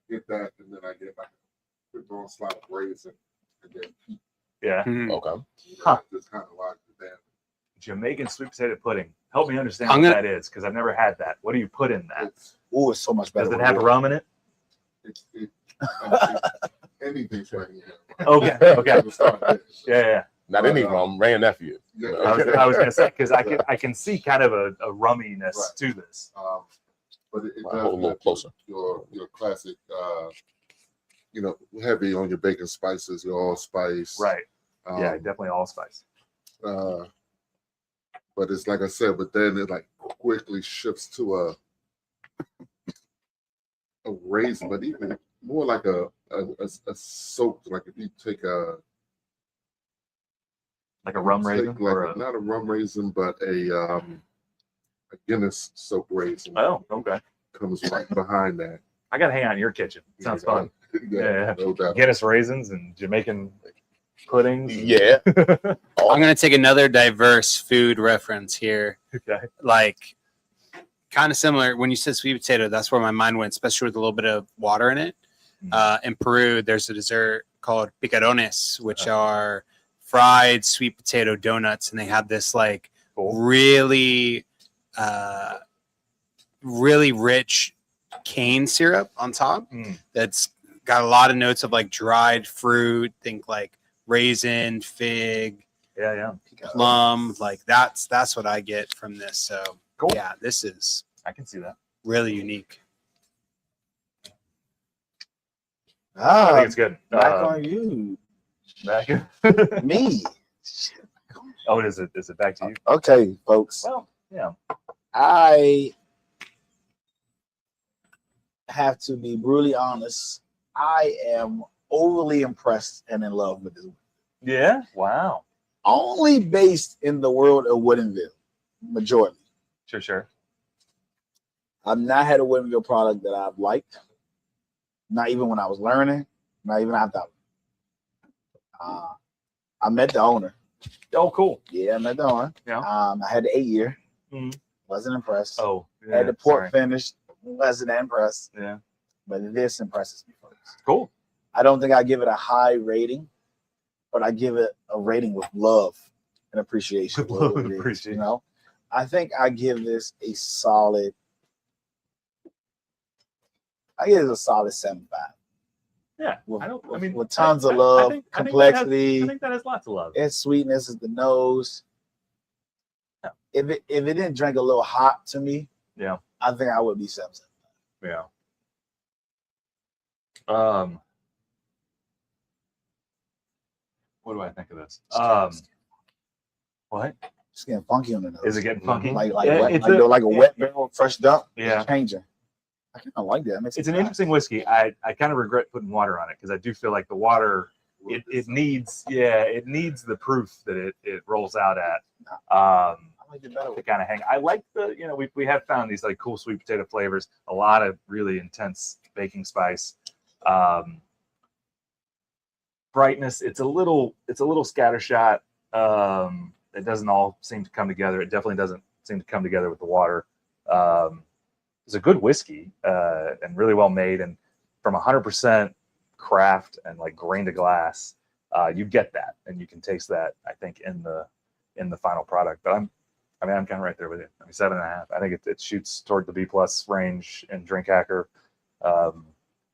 get that and then I get like a quick long slide of raisin and then Yeah. Mhm. Okay. Huh. just kind of like that. Jamaican sweet potato pudding. Help me understand I'm what gonna- that is, because I've never had that. What do you put in that? It's Oh, it's so much better. Does it with have water. rum in it? it's anything's right here. Okay. Okay. Yeah. Not any rum, Ray and nephew. Yeah. I was gonna say, because I can see kind of a rumminess Right. to this. But it Hold does a little have closer. your classic, heavy on your bacon spices, your allspice. Right. Um, Yeah, definitely allspice. But it's like I said, but then it like quickly shifts to a raisin, but even more like a soaked, like if you take Like a rum raisin like or not a rum raisin, but a a Guinness soap raisin. Oh, okay. Comes right behind that. I got to hang out in your kitchen. Sounds fun. Yeah. No doubt. Guinness raisins and Jamaican puddings. Yeah. I'm gonna take another diverse food reference here. Okay. Like kind of similar. When you said sweet potato, that's where my mind went, especially with a little bit of water in it. In Peru, there's a dessert called picarones, which are fried sweet potato donuts, and they have this like really, really rich cane syrup on top. That's got a lot of notes of like dried fruit. Think like raisin, fig, plum. Like that's what I get from this. So yeah, this is I can see that. really unique. I think it's good. Back on you. Back Me. Oh, is it back to you? Okay, folks. Well, yeah. I have to be brutally honest. I am overly impressed and in love with this. Yeah. Wow. Only based in the world of Woodinville, majority. Sure. I've not had a Woodinville product that I've liked. Not even when I was learning. Not even after. I met the owner. Oh, cool. Yeah, I met the owner. Yeah. I had the 8-year. Wasn't impressed. Oh, I had the port finish. Wasn't impressed. Yeah. But this impresses me, folks. Cool. I don't think I give it a high rating, but I give it a rating with love and appreciation. With love and appreciation. You know, I think I give this a solid. I give it a solid 7.5. Yeah. With tons of love, complexity. I think that has lots of love. Its sweetness is the nose. Yeah. If it didn't drink a little hot to me, yeah, I think I would be 7.5. Yeah. What do I think of this? What? It's getting funky on the nose. Is it getting funky? Like Yeah, like a wet barrel, fresh dump. Yeah. It's changing. I kind of like that. It's an interesting whiskey. I kind of regret putting water on it because I do feel like the water it needs the proof that it rolls out at. I like it better. To kind of hang. I like we have found these like cool sweet potato flavors. A lot of really intense baking spice. Brightness. It's a little scattershot. It doesn't all seem to come together. It definitely doesn't seem to come together with the water. It's a good whiskey and really well made, and from 100% craft and like grain to glass, you get that, and you can taste that. I think in the final product. But I'm kind of right there with you. 7.5. I think it shoots toward the B+ range in Drink Hacker.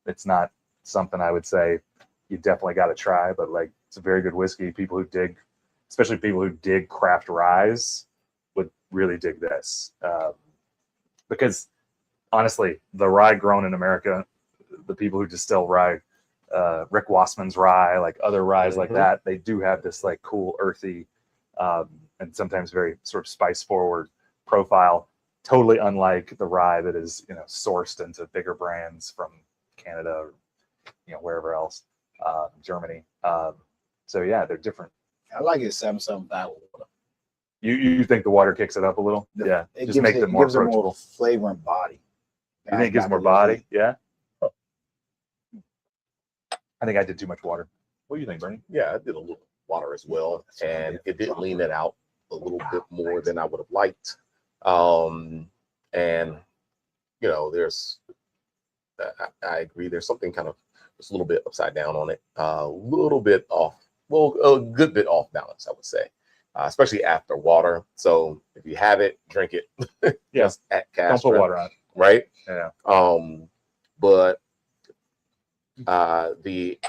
It's not something I would say you definitely got to try, but like it's a very good whiskey. People who dig, especially people who dig craft ryes, would really dig this because. Honestly, the rye grown in America, the people who distill rye, Rick Wassman's rye, like other ryes like that, they do have this like cool, earthy, and sometimes very sort of spice forward profile. Totally unlike the rye that is sourced into bigger brands from Canada or wherever else, Germany. So yeah, they're different. I like it 7.5. You think the water kicks it up a little? Yeah, it just makes it more approachable. More flavor and body. You think it gives more body? Yeah. I think I did too much water. What do you think, Burnie? Yeah, I did a little water as well, and it did lean it out a little bit more than I would have liked. And there's, I agree. There's something kind of just a little bit upside down on it, a little bit off. Well, a good bit off balance, I would say, especially after water. So if you have it, drink it. Yes. At Cask. Don't put water on it. Right. Yeah. But the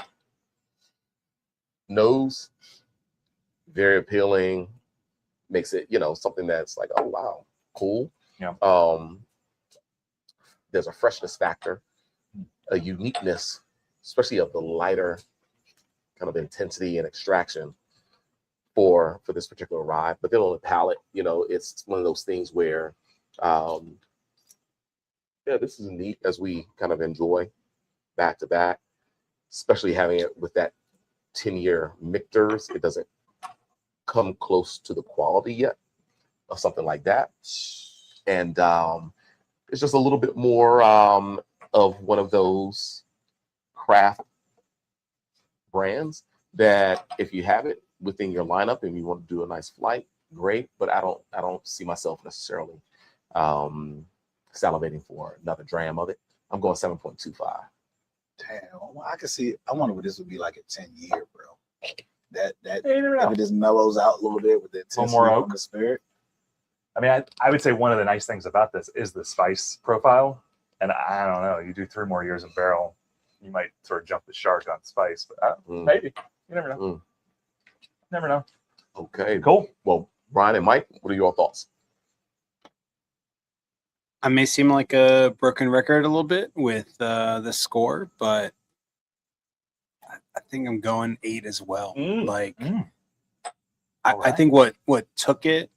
nose, very appealing, makes it something that's like, oh wow, cool. Yeah. There's a freshness factor, a uniqueness, especially of the lighter kind of intensity and extraction for this particular rye. But then on the palate, it's one of those things where this is neat as we kind of enjoy back to back, especially having it with that 10-year Michters. It doesn't come close to the quality yet of something like that. and it's just a little bit more of one of those craft brands that if you have it within your lineup and you want to do a nice flight, great. But I don't see myself necessarily salivating for another dram of it. I'm going 7.25. Damn, well, I can see. I wonder what this would be like at 10-year, bro. That You never know. if it just mellows out a little bit with the intensity more from oak. the spirit. I mean, I would say one of the nice things about this is the spice profile. And I don't know, you do 3 more years in barrel, you might sort of jump the shark on spice, but maybe. You never know. Never know. Okay. Cool. Well, Brian and Mike, what are your thoughts? I may seem like a broken record a little bit with the score, but I think I'm going 8 as well. I think what took it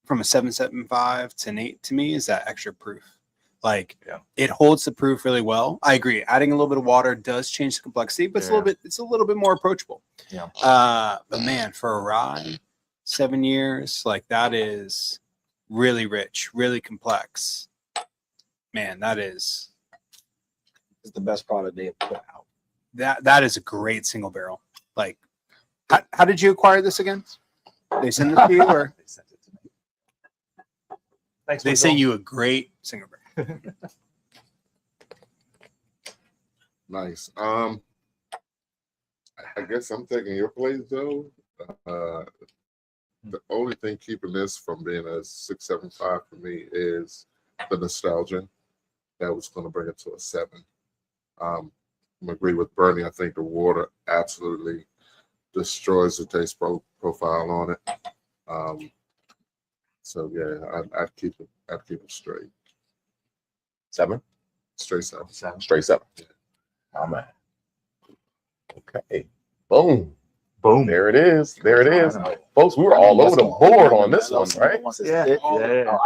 from a 7.75 to an 8 to me is that extra proof. It holds the proof really well. I agree. Adding a little bit of water does change the complexity, but it's a little bit more approachable. Yeah. But man, for a rye, 7 years, like that is really rich, really complex. Man, that is It's the best product they have put out. that is a great single barrel. Like, how did you acquire this again? They sent it to you, or They sent it to me. Thanks. they sent you a great single barrel? Nice. I guess I'm taking your place though. The only thing keeping this from being a 6.75 for me is the nostalgia. That was going to bring it to a 7. I agree with Burnie. I think the water absolutely destroys the taste profile on it. So yeah, I'd keep it. I'd keep it straight. 7? Straight 7. Straight 7. Yeah. Oh man. Okay. Boom. Boom. There it is. There it is. Folks, we were all over the board on this one, right? Yeah.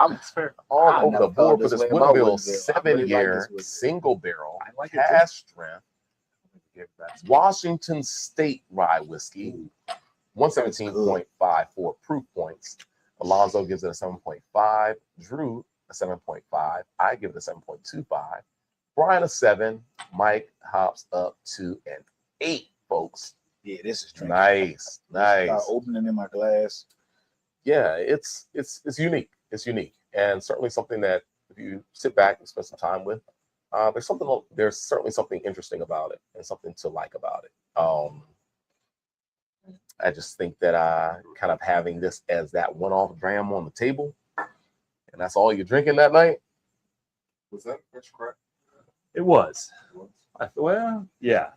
That's fair. All I over never the board felt for this this way about Woodinville Woodinville. I really like 7-year this Woodinville. single barrel I like it too. cask strength Washington State rye whiskey, 117.54 proof points. Alonzo gives it a 7.5. Drew a 7.5. I give it a 7.25. Brian a 7. Mike hops up to an 8, folks. Yeah, this is drinking. Nice, nice. Opening in my glass. Yeah, it's unique. It's unique, and certainly something that if you sit back and spend some time with, there's certainly something interesting about it and something to like about it. I just think that kind of having this as that one-off dram on the table, and that's all you're drinking that night. Was that fresh crack? It was. Well, yeah.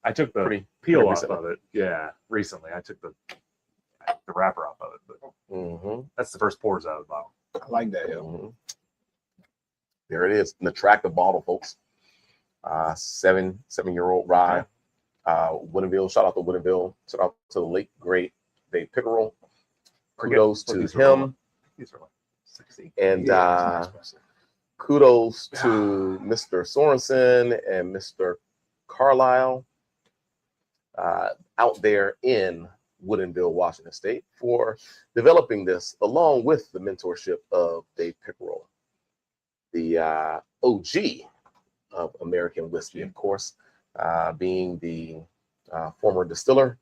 I took the Pretty peel off recently. of it. Yeah, recently. I took the wrapper off of it, but that's the first pours out of the bottle. I like that. Yo. There it is, an attractive bottle, folks. 7-year-old rye. Woodinville, shout out to Woodinville. Shout out to the late great Dave Pickerel. Kudos to him. These are like 60. And Yeah, it's expensive. kudos to Mr. Sorensen and Mr. Carlisle out there in Woodinville, Washington State, for developing this along with the mentorship of Dave Pickerel, the OG of American whiskey, of course, being the former distiller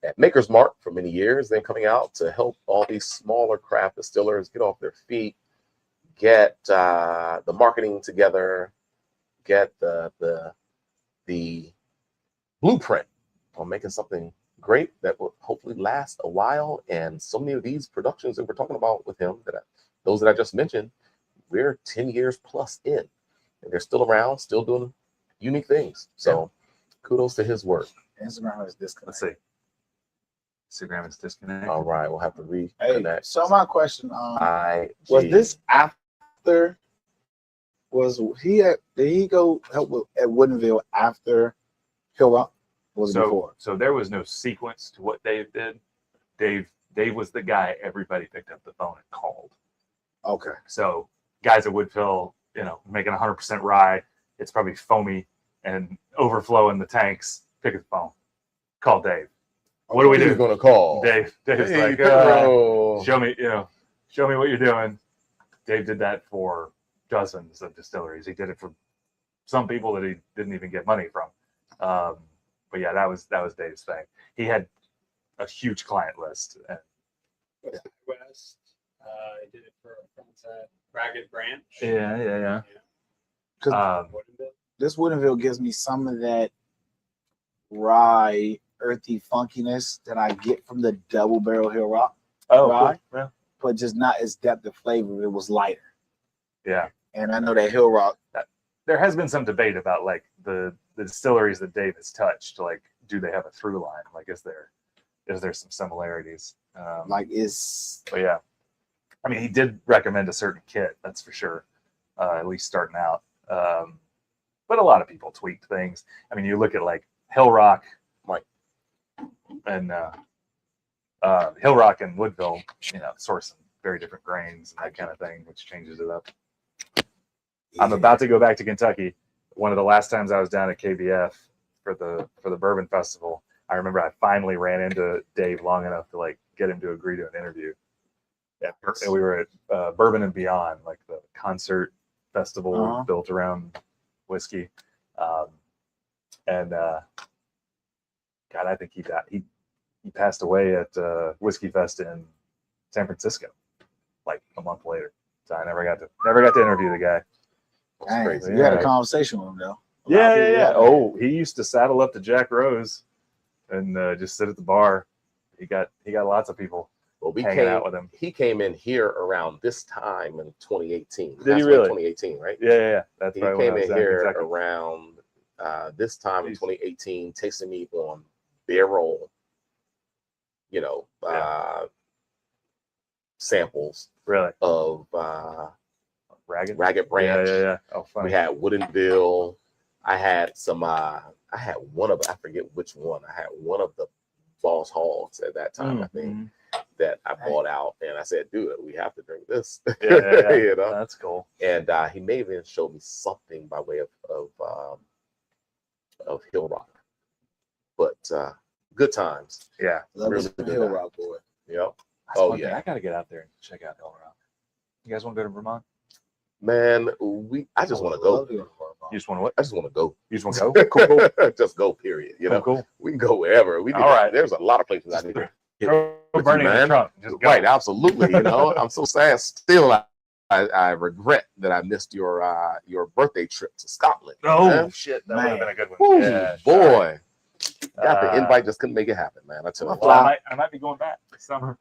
at Maker's Mark for many years, then coming out to help all these smaller craft distillers get off their feet, get the marketing together, get the blueprint on making something great that will hopefully last a while. And so many of these productions that we're talking about with him, those that I just mentioned, we're 10 years plus in, and they're still around, still doing unique things. So kudos to his work. Instagram is disconnected. Let's see. Instagram is disconnected. All right, we'll have to Hey, reconnect. so my question, was IG. this after? Did he go help at Woodinville after Hill Rock? Was it before? So there was no sequence to what Dave did. Dave was the guy everybody picked up the phone and called. Okay. So guys at Woodville, making 100% rye, it's probably foamy and overflow in the tanks. Pick up the phone, call Dave. What do we Who are do? you gonna call? Dave's Hey, like, Pickerel. show me what you're doing. Dave did that for dozens of distilleries. He did it for some people that he didn't even get money from. But yeah, that was Dave's thing. He had a huge client list. And, West. I did it for our friends at Ragged Branch. yeah. Because Woodinville. this Woodinville gives me some of that rye, earthy funkiness that I get from the double barrel Hill Rock, cool. Yeah. but just not as depth of flavor. It was lighter. Yeah. And I know that Hill Rock. There has been some debate about like the distilleries that Dave has touched. Like, do they have a through line? Like, is there some similarities? Like is. But yeah, I mean, he did recommend a certain kit, that's for sure. At least starting out. But a lot of people tweaked things. I mean, you look at like Hill Rock, and Hill Rock and Woodville, sourcing very different grains and that kind of thing, which changes it up. I'm about to go back to Kentucky. One of the last times I was down at KBF for the Bourbon Festival, I remember I finally ran into Dave long enough to like get him to agree to an interview. Yeah, and we were at Bourbon and Beyond, like the concert festival built around whiskey. God, I think he passed away at Whiskey Fest in San Francisco, like a month later. So I never got to interview the guy. Dang, crazy. you had a conversation with him though. Yeah. Oh, he used to saddle up to Jack Rose and just sit at the bar. He got lots of people hanging out with him. He came in here around this time in 2018. Did he really? 2018, right? Yeah. That's He right. came in here around this time in 2018, tasting me on barrel, samples Really? of Ragged Branch. Yeah. Oh, funny. We had Woodinville. I had one of, I forget which one. I had one of the Boss Hogs at that time, I think, that I bought out, and I said, "Dude, we have to drink this." Yeah. That's cool. And he may even show me something by way of Hill Rock, but good times. Yeah, that was Really good Hill time. Rock boy. Yep. That's Oh one thing. yeah, I gotta get out there and check out Hill Rock. You guys want to go to Vermont? man. I just want to go. You just want to what? I just want to go. You just want to go? Cool. Just go. Period. Cool. We can go wherever. All right. There's a lot of places I need to Throw with Burnie you, in the man. trunk. Just go. Right, absolutely. I'm so sad. Still, I regret that I missed your birthday trip to Scotland. Oh man. shit, that would have been a good one. Whew, Yeah, boy, got the invite, just couldn't make it happen, man. I tell you. Well, I might be going back this summer.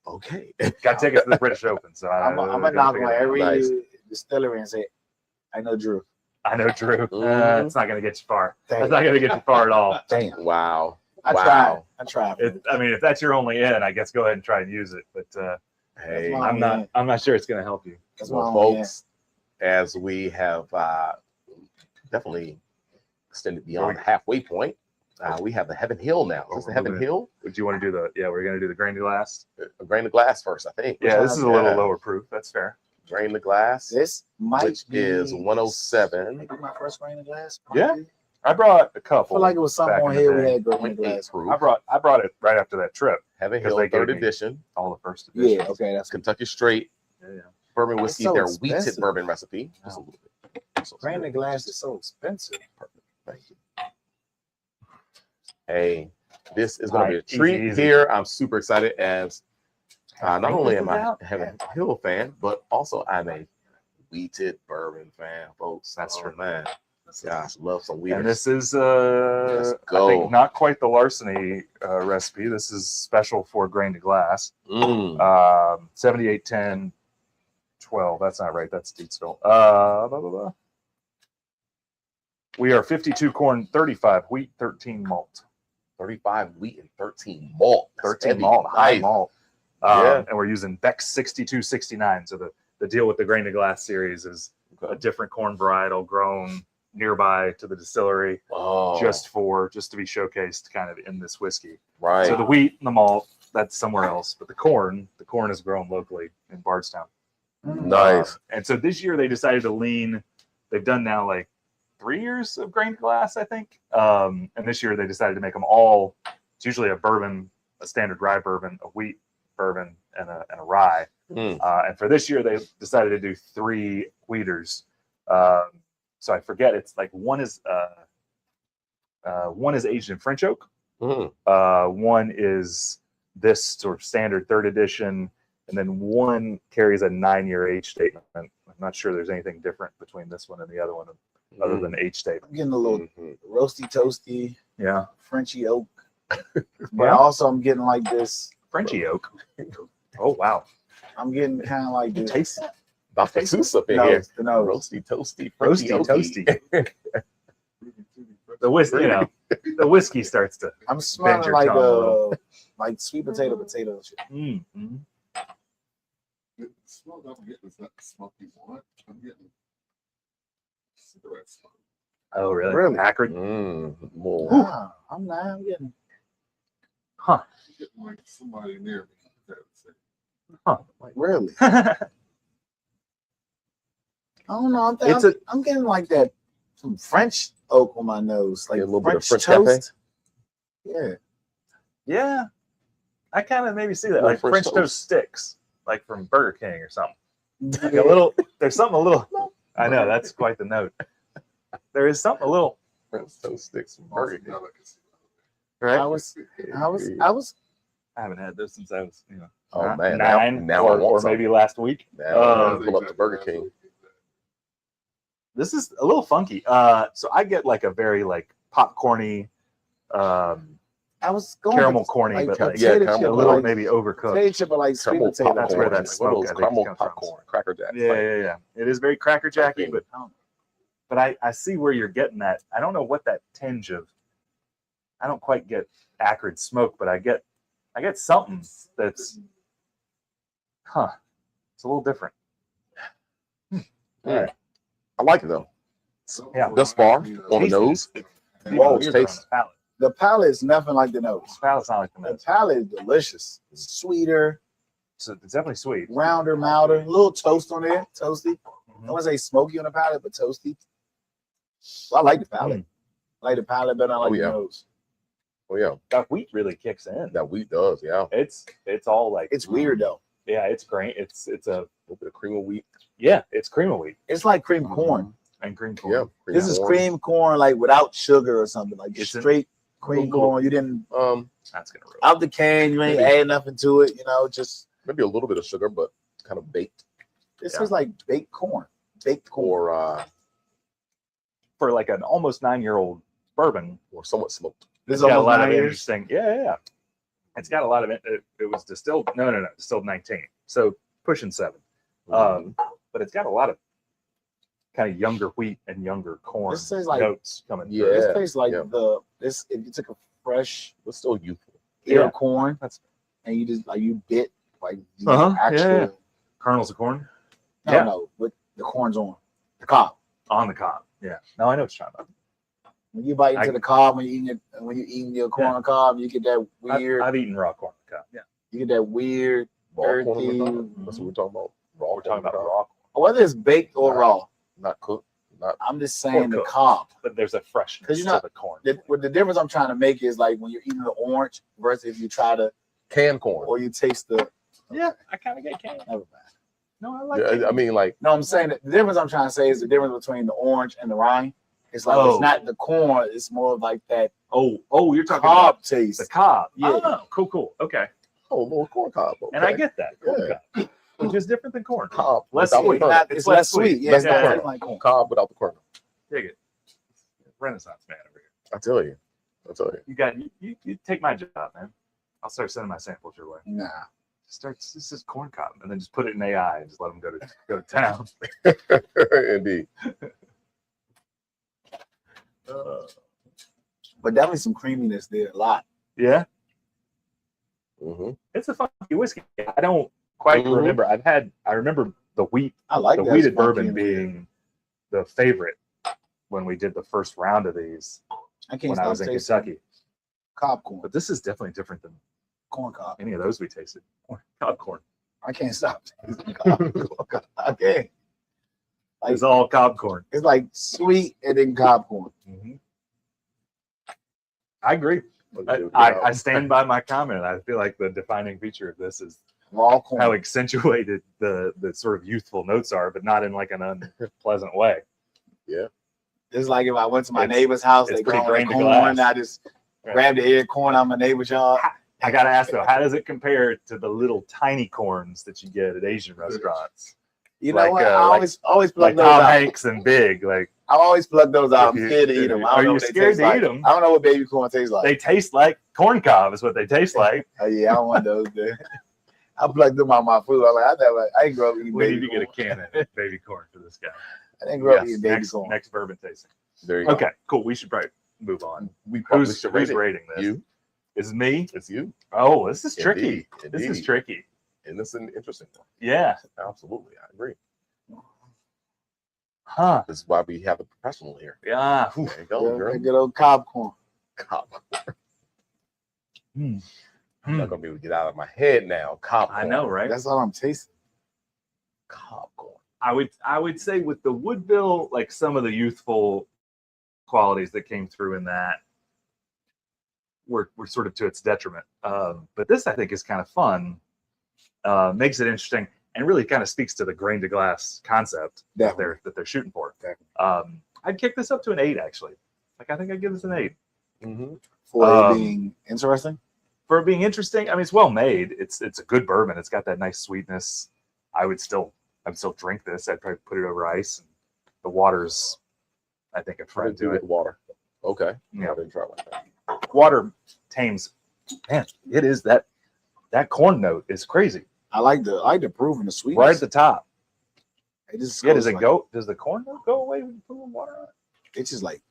Okay. Got tickets to the British Open, so I'm gonna knock on every distillery and say, "I know Drew." I know Drew. Mhm. It's not gonna get you far. Dang. That's not gonna get you far at all. Damn. Wow. I tried. I mean, if that's your only in, I guess go ahead and try and use it. But Hey, Wow. I'm not sure it's gonna help you. That's well, why I'm folks, as we have definitely extended beyond the halfway point, we have the Heaven Hill now. Is this the Heaven Hill? Would you want to do we're gonna do the grain de glace? A grain of glass first, I think. Yeah, this is a little lower proof. That's fair. Grain of glass. This might which is 107. Maybe my first grain of glass. Yeah. I brought a I couple. feel like it was something back on in the here we day. had grain of glass. Proof. I brought it right after that trip. Heaven 'cause Hill they gave 3rd me edition. all the first editions. Yeah, okay, that's Kentucky Straight Yeah. bourbon whiskey. so Their wheated expensive. bourbon recipe. Just a little bit. So grain of glass is so expensive. Thank you. Hey, this is going to be a Easy, treat easy. here. I'm super excited as not think only this am is I out? a Heaven Hill fan, but also I'm a wheated bourbon fan, folks. That's oh, true. man. Gosh, love some wheat. And this is Let's I go. think not quite the larceny recipe. This is special for grain to glass. 7810 12. That's not right. That's Deatsville. Blah, blah, blah. We are 52 corn, 35 wheat, 13 malt. 35 wheat and 13 malt. That's 13 heavy. malt, high Nice. malt. Yeah. And we're using Beck's 6269. So the deal with the grain to glass series is a different corn varietal grown nearby to the distillery Oh, just to be showcased kind of in this whiskey. right. So the wheat and the malt, that's somewhere else. But the corn is grown locally in Bardstown. Nice. And so this year they decided to lean, they've done now like 3 years of grain glass, I think. And this year they decided to make them all, it's usually a bourbon, a standard rye bourbon, a wheat bourbon, and a rye. Mm. And for this year, they decided to do 3 wheaters. So I forget. It's like one is aged in French oak. One is this sort of standard 3rd edition, and then one carries a 9-year age statement. I'm not sure there's anything different between this one and the other one, other than age statement. I'm getting a little roasty, toasty, Yeah, Frenchy oak. But also I'm getting like this Frenchy oak. Oh wow, I'm getting kind of like this. taste Dr. Seuss up in here. The nose. Roasty, toasty, roasty, Frenchy oaky. toasty. The whiskey, the whiskey starts to. I'm Bend smelling your like tongue a little. like sweet potato shit. Mm-hmm. The smoke I'm getting is not the smoke you want. I'm getting cigarette smoke. Oh really? Really? Acrid. More. Wow, I'm getting. Huh? I'm getting like somebody near me. That would say, Really? It's I don't know. I'm getting like that some French oak on my nose, like Yeah, a little bit of French French toast. Yeah. yeah. I kind of maybe see that, Little like French French toast. toast sticks, like from Burger King or something. Like a little. There's something a little. I know that's quite the note. There is something a little. French toast sticks from also, Burger King. delicacy. Right. I was. I haven't had those since I was, Oh man, 9 now I or want maybe some. last week. Now pull up to Burger King. This is a little funky. So I get like a very like popcorny, I was going caramel with, corny, like, but like yeah, potato caramel chip, a little like, maybe overcooked. potato chip, or like sweet Caramel potato. popcorn. That's where that One of smoke, those I think, caramel comes from. popcorn, Cracker Jacks. Yeah, like, yeah. It is very Cracker Jacky, Okay. but I see where you're getting that. I don't know what that tinge of. I don't quite get acrid smoke, but I get something that's, it's a little different. I like it though. Yeah. Thus far, on the Tasty. nose. Whoa, it's it's on tasty. the palate. The palate is nothing like the nose. The palate's not like the The nose. palate is delicious. It's sweeter, So it's definitely sweet. rounder, milder, a little toast on there, toasty. Mhm. I wouldn't say smoky on the palate, but toasty. Well, I like the palate. I like the palate better than I like yeah. the nose. Oh yeah, That wheat really kicks in. that wheat does. Yeah, It's all like, It's weird though. yeah, it's great. It's a a little bit of cream of wheat. it's cream of wheat It's like cream corn. and green corn. Yeah, This is corn. cream corn, like without sugar or something, like It's a straight cream little- corn. You didn't That's gonna roll. out the can. You ain't Maybe. add nothing to it. Just Maybe a little bit of sugar, but kind of baked this Yeah. is like baked corn. Baked corn. For like an almost 9-year-old bourbon. Or somewhat smoked. This It's is got a almost lot of 9 years. interesting. Yeah. It's got a lot of it. It was distilled. No, distilled 19. So pushing 7. But it's got a lot of kind of younger wheat and younger corn This tastes like- notes coming Yeah. through. This tastes like yeah. this. If you took a fresh But still youthful. ear Yeah. of corn That's- and you just like you bit like the Uh-huh, actual. yeah. Kernels of corn No, but the corn's on the cob. on the cob. Yeah. No, I know what you're talking about. When you bite into I- the cob, when you eating your corn on cob, you get that weird. I've eaten raw corn on the cob. Yeah. You get that weird. Raw corn on the Earthy. cob. That's what we're talking about. Raw We're talking about corn on the raw corn, Whether it's baked or raw, not cooked. Not I'm just saying the cooked. cob. but there's a freshness 'Cause you're to not- the corn. The difference I'm trying to make is like when you're eating the orange versus if you try to canned corn. or you taste the. Yeah, I kind of get canned. Never mind. No, I like Yeah, canned. I mean, like No, I'm saying that the difference I'm trying to say is the difference between the orange and the rind. It's like Oh. it's not the corn; it's more of like that Oh, you're talking cob about taste. the cob. Yeah. Oh, cool. Okay. a little corn cob. Okay. And I get that. Corn Yeah. cob, which is different than corn. cob Less without the sweet. kernel. It's less sweet. Yeah, Less it's not kernel. like corn. Cob without the kernel. Dig it. Renaissance man over here. I tell you. You got you take my job, man. I'll start sending my samples your way. Nah. This is corn cob, and then just put it in AI and just let them go to town. Indeed. But definitely some creaminess there. A lot. Yeah, Hmm. it's a funky whiskey. I don't quite Mhm. remember. I remember the wheat, I like the that wheated funky bourbon in there. being the favorite when we did the first round of these I can't when I stop was in tasting Kentucky. cob corn. But this is definitely different than Corn cob. any of those we tasted. Cob corn. I can't stop tasting cob corn. I can't. Like, It's all cob corn. it's like sweet and then cob corn. I agree. I stand by my comment. I feel like the defining feature of this is raw corn. how accentuated the sort of youthful notes are, but not in like an unpleasant way. Yeah. It's like if I went to my neighbor's house, it's they pretty growing grain to corn, glass. I just grab the ear corn out my neighbor's yard. I gotta ask though, how does it compare to the little tiny corns that you get at Asian restaurants? You Like, know what? I like- always plug Like those Tom out. Hanks and Big, like I always plug those out. I'm If you- scared to eat them. I are don't know you what they scared taste to like. eat 'em? I don't know what baby corn tastes like. they taste like corn cob is what they taste like. Oh yeah, I don't want those. Dude. I plugged them out my food. I'm like, I ain't grow up eating We baby need to get a corn. can of baby corn for this guy. I didn't grow up Yes, eating baby Next, corn. next bourbon tasting. There you go. Okay, cool. We should probably move on. We probably Who's should rate it. rating this? You. Is it me? It's you. Oh, this is tricky. Indeed. This is Indeed. tricky. And it's an interesting one. Yeah. Absolutely. I agree. Huh. This is why we have a professional here. Yeah. Ooh. There you go. Yeah, girl. that good old cob corn. Cob. Hmm. I'm not gonna be able to get out of my head now. Cob. I know, right? That's all I'm tasting. Cob corn. I would say with the Woodville, like some of the youthful qualities that came through in that were sort of to its detriment. But this I think is kind of fun, makes it interesting, and really kind of speaks to the grain to glass concept that they're shooting for. I'd kick this up to an 8 actually. Like I think I'd give this an 8. Mm-hmm. For it being interesting. For it being interesting, I mean it's well made. It's a good bourbon. It's got that nice sweetness. I'd still drink this. I'd probably put it over ice. And the water's, I think, a friend to it. Water. Okay. Yeah. I didn't try like that. Water tames. Man, it is that corn note is crazy. I like the proof and the sweetness. Right at the top. It just Yeah, goes does it like- go? Does the corn note go away when you put water on it? It's just like,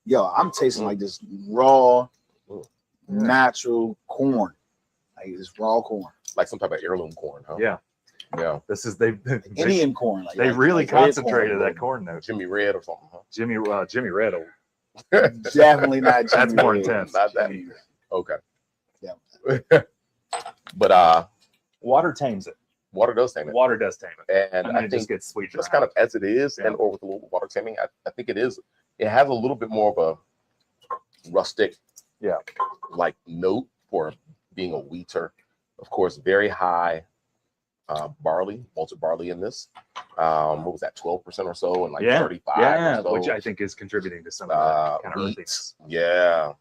yo, I'm tasting like this raw, Mm. natural corn. Like this raw corn. Like some type of heirloom corn, huh? Yeah. Yeah. This is they Indian corn. Like, they like- really like red concentrated that corn note. Jimmy Red or something, huh? Jimmy Red. Definitely not. That's Jimmy more Red. intense. Not that. Jimmy Red. Okay. Yeah. But Water tames it. water does tame it. Water does tame it. And And I then it think just gets sweet. just kind of as it is, Yeah. and or with a little water taming, I think it is. It has a little bit more of a rustic, like note for being a wheater. Of course, very high barley, malted barley in this. What was that, 12% or so, and like 35 yeah, or so. which I think is contributing to some of that kind of wheat. earthiness. Yeah.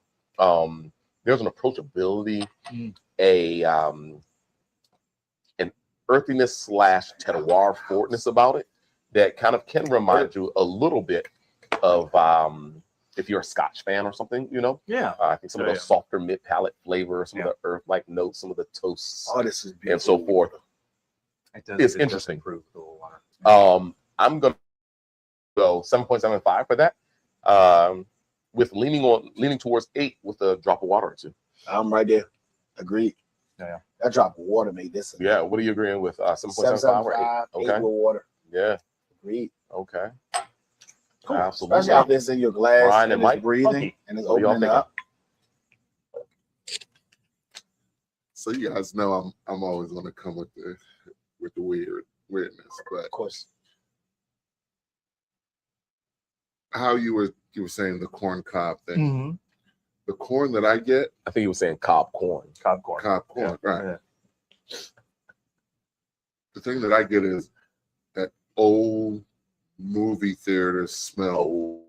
There's an approachability, Mm. an earthiness / terroir forwardness about it that kind of can remind you a little bit of if you're a Scotch fan or something, you know. Yeah. I think some of those softer mid palate flavor, some of the earth-like notes, some of the toasts, Oh, this is beautiful. and so forth. It does, It's it does interesting. improve the water. I'm gonna go 7.75 for that. With leaning towards 8 with a drop of water or 2. I'm right there. Agreed. Yeah. That drop of water made this. Yeah. What are you agreeing with? 7.75 or 8? 7.75, 8 Okay. with water. Yeah. Agreed. Okay. Cool. Absolutely. Especially out this in your glass Ryan and and Mike, it's breathing funky. and it's What do y'all opening think? up. So you guys know I'm always gonna come with the weirdness, but Of course. how you were saying the corn cob thing. Mm-hmm. The corn that I get, I think you were saying cob corn. Cob corn. cob corn, right? Yeah. The thing that I get is that old movie theater smell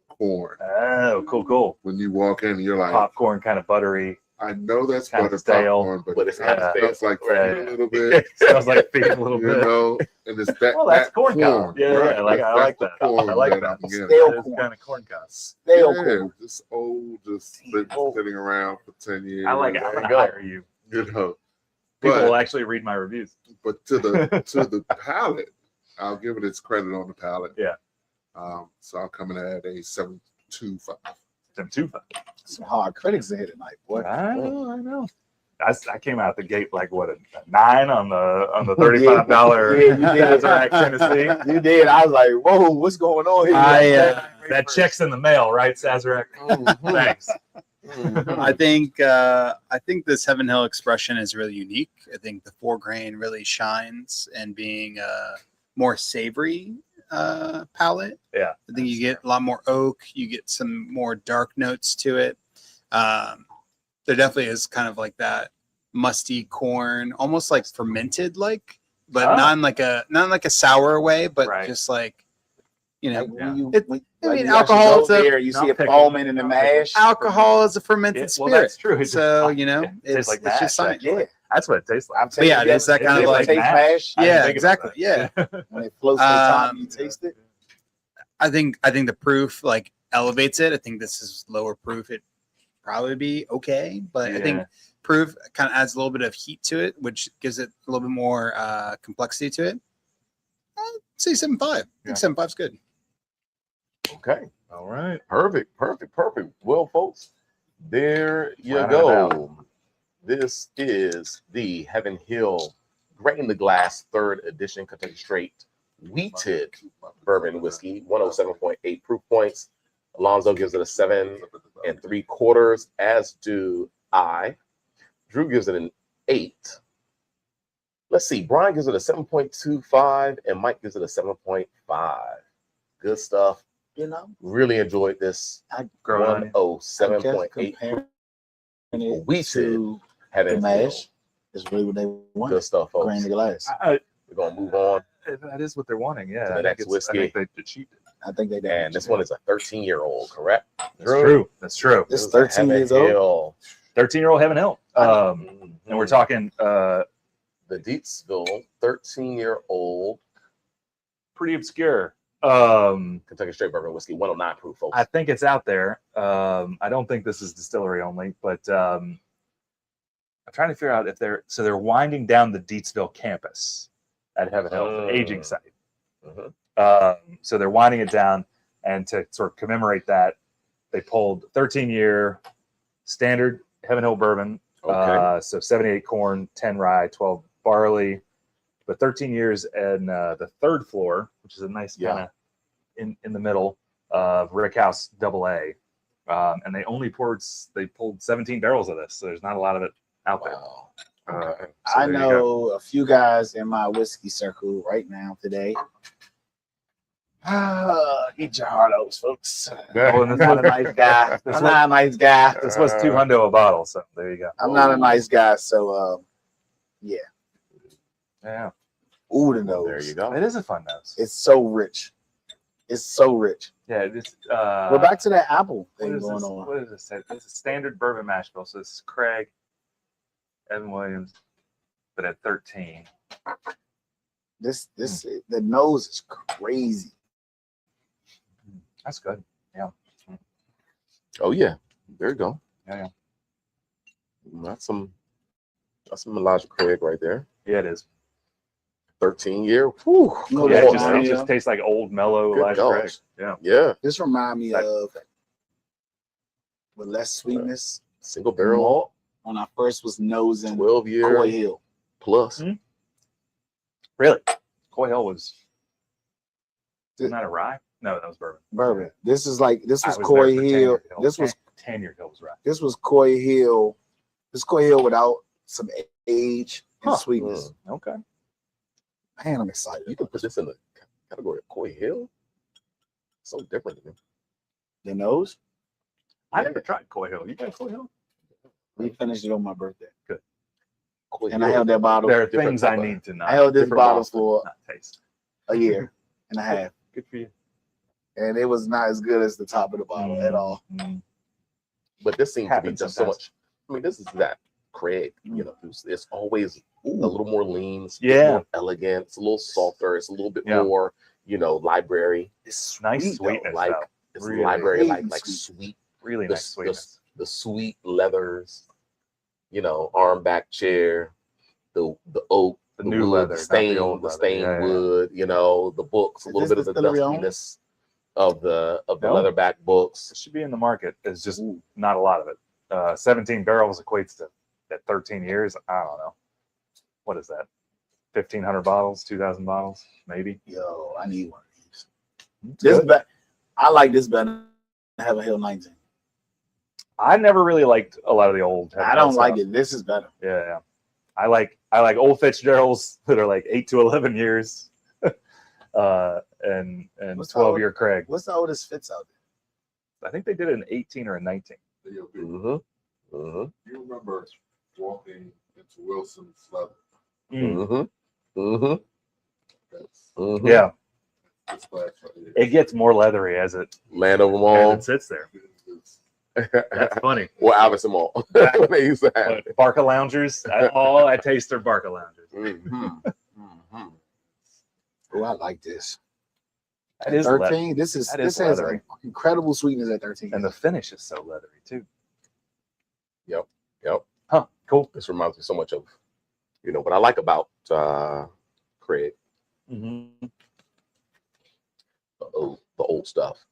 corn. Oh, cool. When you walk in, you're like, Popcorn, kind of buttery. I know that's Kind of butter stale, popcorn, but it's it kind of smells like Yeah. feet a little bit. Smells like feet a little You bit. know, and it's that. Well, that's that corn cob. Yeah, right? like I like That's that. the corn I like that that. I'm getting. Stale It's corn. kind of corn cob. Stale Yeah, corn. just old, just been sitting around for 10 years. I like it. I'm There gonna you go. hire you. You know, People will but actually read my reviews. to the palate, I'll give it its credit on the palate. Yeah. So I'm coming at a 7.25. Them too. Some hard critics in here tonight, boy. I know. I came out the gate like what a 9 on the $35 Yeah, you did. Sazerac Tennessee. You did. I was like, whoa, what's going on here? That check's in the mail, right, Sazerac? Thanks. I think this Heaven Hill expression is really unique. I think the 4 grain really shines and being a more savory palate. Yeah. I think you get a lot more oak. You get some more dark notes to it. there definitely is kind of like that musty corn, almost like fermented, like, but not in like a sour way, but just like, you know, alcohol. You see it foaming in the mash. Alcohol is a fermented spirit. Well, that's true. So you know, it tastes like mash. just science. Yeah, that's what it tastes like. But yeah, it's that kind of like mash. Yeah, exactly. Yeah, when it floats to the top, you taste it. I think the proof like elevates it. I think this is lower proof. It probably be okay, but I think proof kind of adds a little bit of heat to it, which gives it a little bit more complexity to it. I'd say 7.5. I think 7.5 is good. Okay. All right. Perfect. Well, folks, there you go. This is the Heaven Hill Grain the Glass 3rd edition Kentucky Straight Wheated Bourbon Whiskey, 107.8 proof points. Alonzo gives it a 7 3/4, as do I. Drew gives it an 8. Let's see. Brian gives it a 7.25, and Mike gives it a 7.5. Good stuff. You know, really enjoyed this. 107.8 Wheated Heaven mash is really what they want. Good stuff, folks. Grain the glass. We're gonna move on. That is what they're wanting. Yeah. To the next whiskey. I think they achieved it. I think they did. And this one is a 13-year-old, correct? That's true. This 13 years old. 13-year-old Heaven Hill. And we're talking the Deatsville 13-year-old, pretty obscure. Kentucky Straight Bourbon Whiskey, 109 proof, folks. I think it's out there. I don't think this is distillery only, but I'm trying to figure out if they're winding down the Deatsville campus at Heaven Hill, the aging site. So they're winding it down, and to sort of commemorate that, they pulled 13-year standard Heaven Hill bourbon. So 78 corn, 10 rye, 12 barley, but 13 years in the 3rd floor, which is a nice kind of in the middle of Rick House AA. And they pulled 17 barrels of this, so there's not a lot of it out there. So I know a few guys in my whiskey circle right now today. Eat your heart out, folks. I'm not a nice guy. I'm not a nice guy. This was $200 a bottle, so there you go. I'm not a nice guy, so yeah. Ooh, the nose. There you go. It is a fun nose. It's so rich. It's so rich. Yeah, it's we're back to that apple thing going on. What is this? It's a standard bourbon mash bill. So this is Craig, Evan Williams, but at 13. The nose is crazy. That's good. Yeah. Oh yeah. There you go. Yeah. That's some Elijah Craig right there. Yeah, it is. 13-year. It just tastes like old mellow Elijah Craig. Yeah. This reminds me of with less sweetness. Single barrel malt. When I first was nosing 12-year Coy Hill plus. Mm-hmm. Really? Coy Hill was not a rye? No, that was bourbon. Bourbon. This was Coy Hill. This was Tannier Hill was rye. This was Coy Hill. This Coy Hill without some age and sweetness. Okay. Man, I'm excited. You can put this in the category of Coy Hill. So different than the nose. I never tried Coy Hill. You got Coy Hill? We finished it on my birthday. Good. And I held that bottle. There are things I need to know. I held this bottle for taste. a year and a half. Good for you. And it was not as good as the top of the bottle at all. But this seems to be just so much. I mean, this is that Craig. You know, it's always a little more lean, it's a little more elegant, it's a little softer, it's a little bit more, library. It's nice sweetness, like though. it's really library, like sweet, really nice sweetness. The sweet leathers, arm back chair, the oak, the new leather, the stained wood, the books, a little bit of the dustiness of the leatherback books. It should be in the market. It's just not a lot of it. 17 barrels equates to at 13 years. I don't know. What is that? 1,500 bottles, 2,000 bottles, maybe. Yo, I need one of these. I like this better than Heaven Hill 19. I never really liked a lot of the old. I don't like it. This is better. Yeah. I like old Fitzgeralds that are like 8 to 11 years, and 12-year Craig. What's the oldest Fitz out there? I think they did it in 18 or in 19. Mm-hmm. You remember walking into Wilson's leather? Mm-hmm. Mm-hmm. That's Mm-hmm. Yeah, this glass right here. it gets more leathery as it Landover sits there. It's- That's funny. Or Albertson Mall. When they used to have But it. Barca Loungers, all I taste are Barca Loungers. Mm-hmm. Mm-hmm. Oh, I like this. That At is 13. This That this is has leathery. incredible sweetness at 13. and the finish is so leathery too. Yep. Huh? Cool. This reminds me so much of, what I like about Craig, Mm-hmm. the old stuff.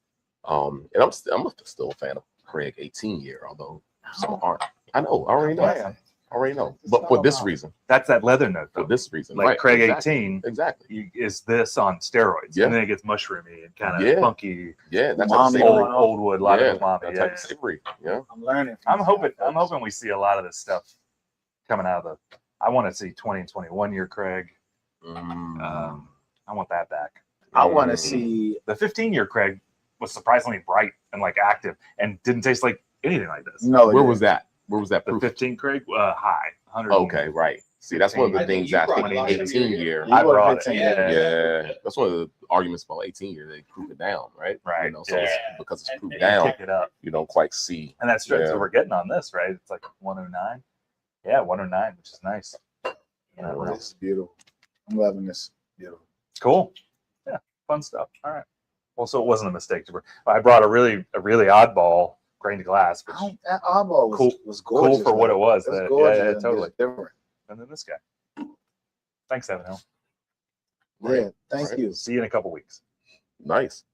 And I'm still a fan of Craig 18 year, although some aren't. I know, I already know. Yeah. I already know. But for this reason, That's that leather note for though. this reason, Like right, Craig exactly, 18 exactly. is this on steroids, Yeah. and then it gets mushroomy and kind of Yeah. funky, Yeah, that's Umami. how savory. old wood, a lot Yeah, of umami. that Yeah, type of savory. Yeah. I'm learning. I'm hoping we see a lot of this stuff coming out of the. I want to see 20 and 21 year Craig. I want that back. I want to see. The 15-year Craig was surprisingly bright and like active, and didn't taste like anything like this. No, Where was that? Where was that The proof? 15 Craig, high, 100. Okay, right. See, that's one of the I think things you that brought a lot of 18 beer. year. I You brought want it. 15, Yeah. Yeah, that's one of the arguments about 18 year. They prove it down, right? Right, So it's, yeah. because it's proved And down, Kick it up, you don't quite see. and that's true. Yeah. So we're getting on this, right? It's like 109. Yeah, 109, which is nice. Yeah, Oh, this is beautiful. I'm loving this. Beautiful. cool. Yeah, fun stuff. All right. Well, so it wasn't a mistake to bring. I brought a really oddball grained glass, which That eyeball was, Cool- was gorgeous. cool for what it was. It was Yeah, gorgeous. yeah, and totally. it's different. And then this guy. Thanks, Evan Hill. Yeah, thank Right. you. See you in a couple weeks. Nice.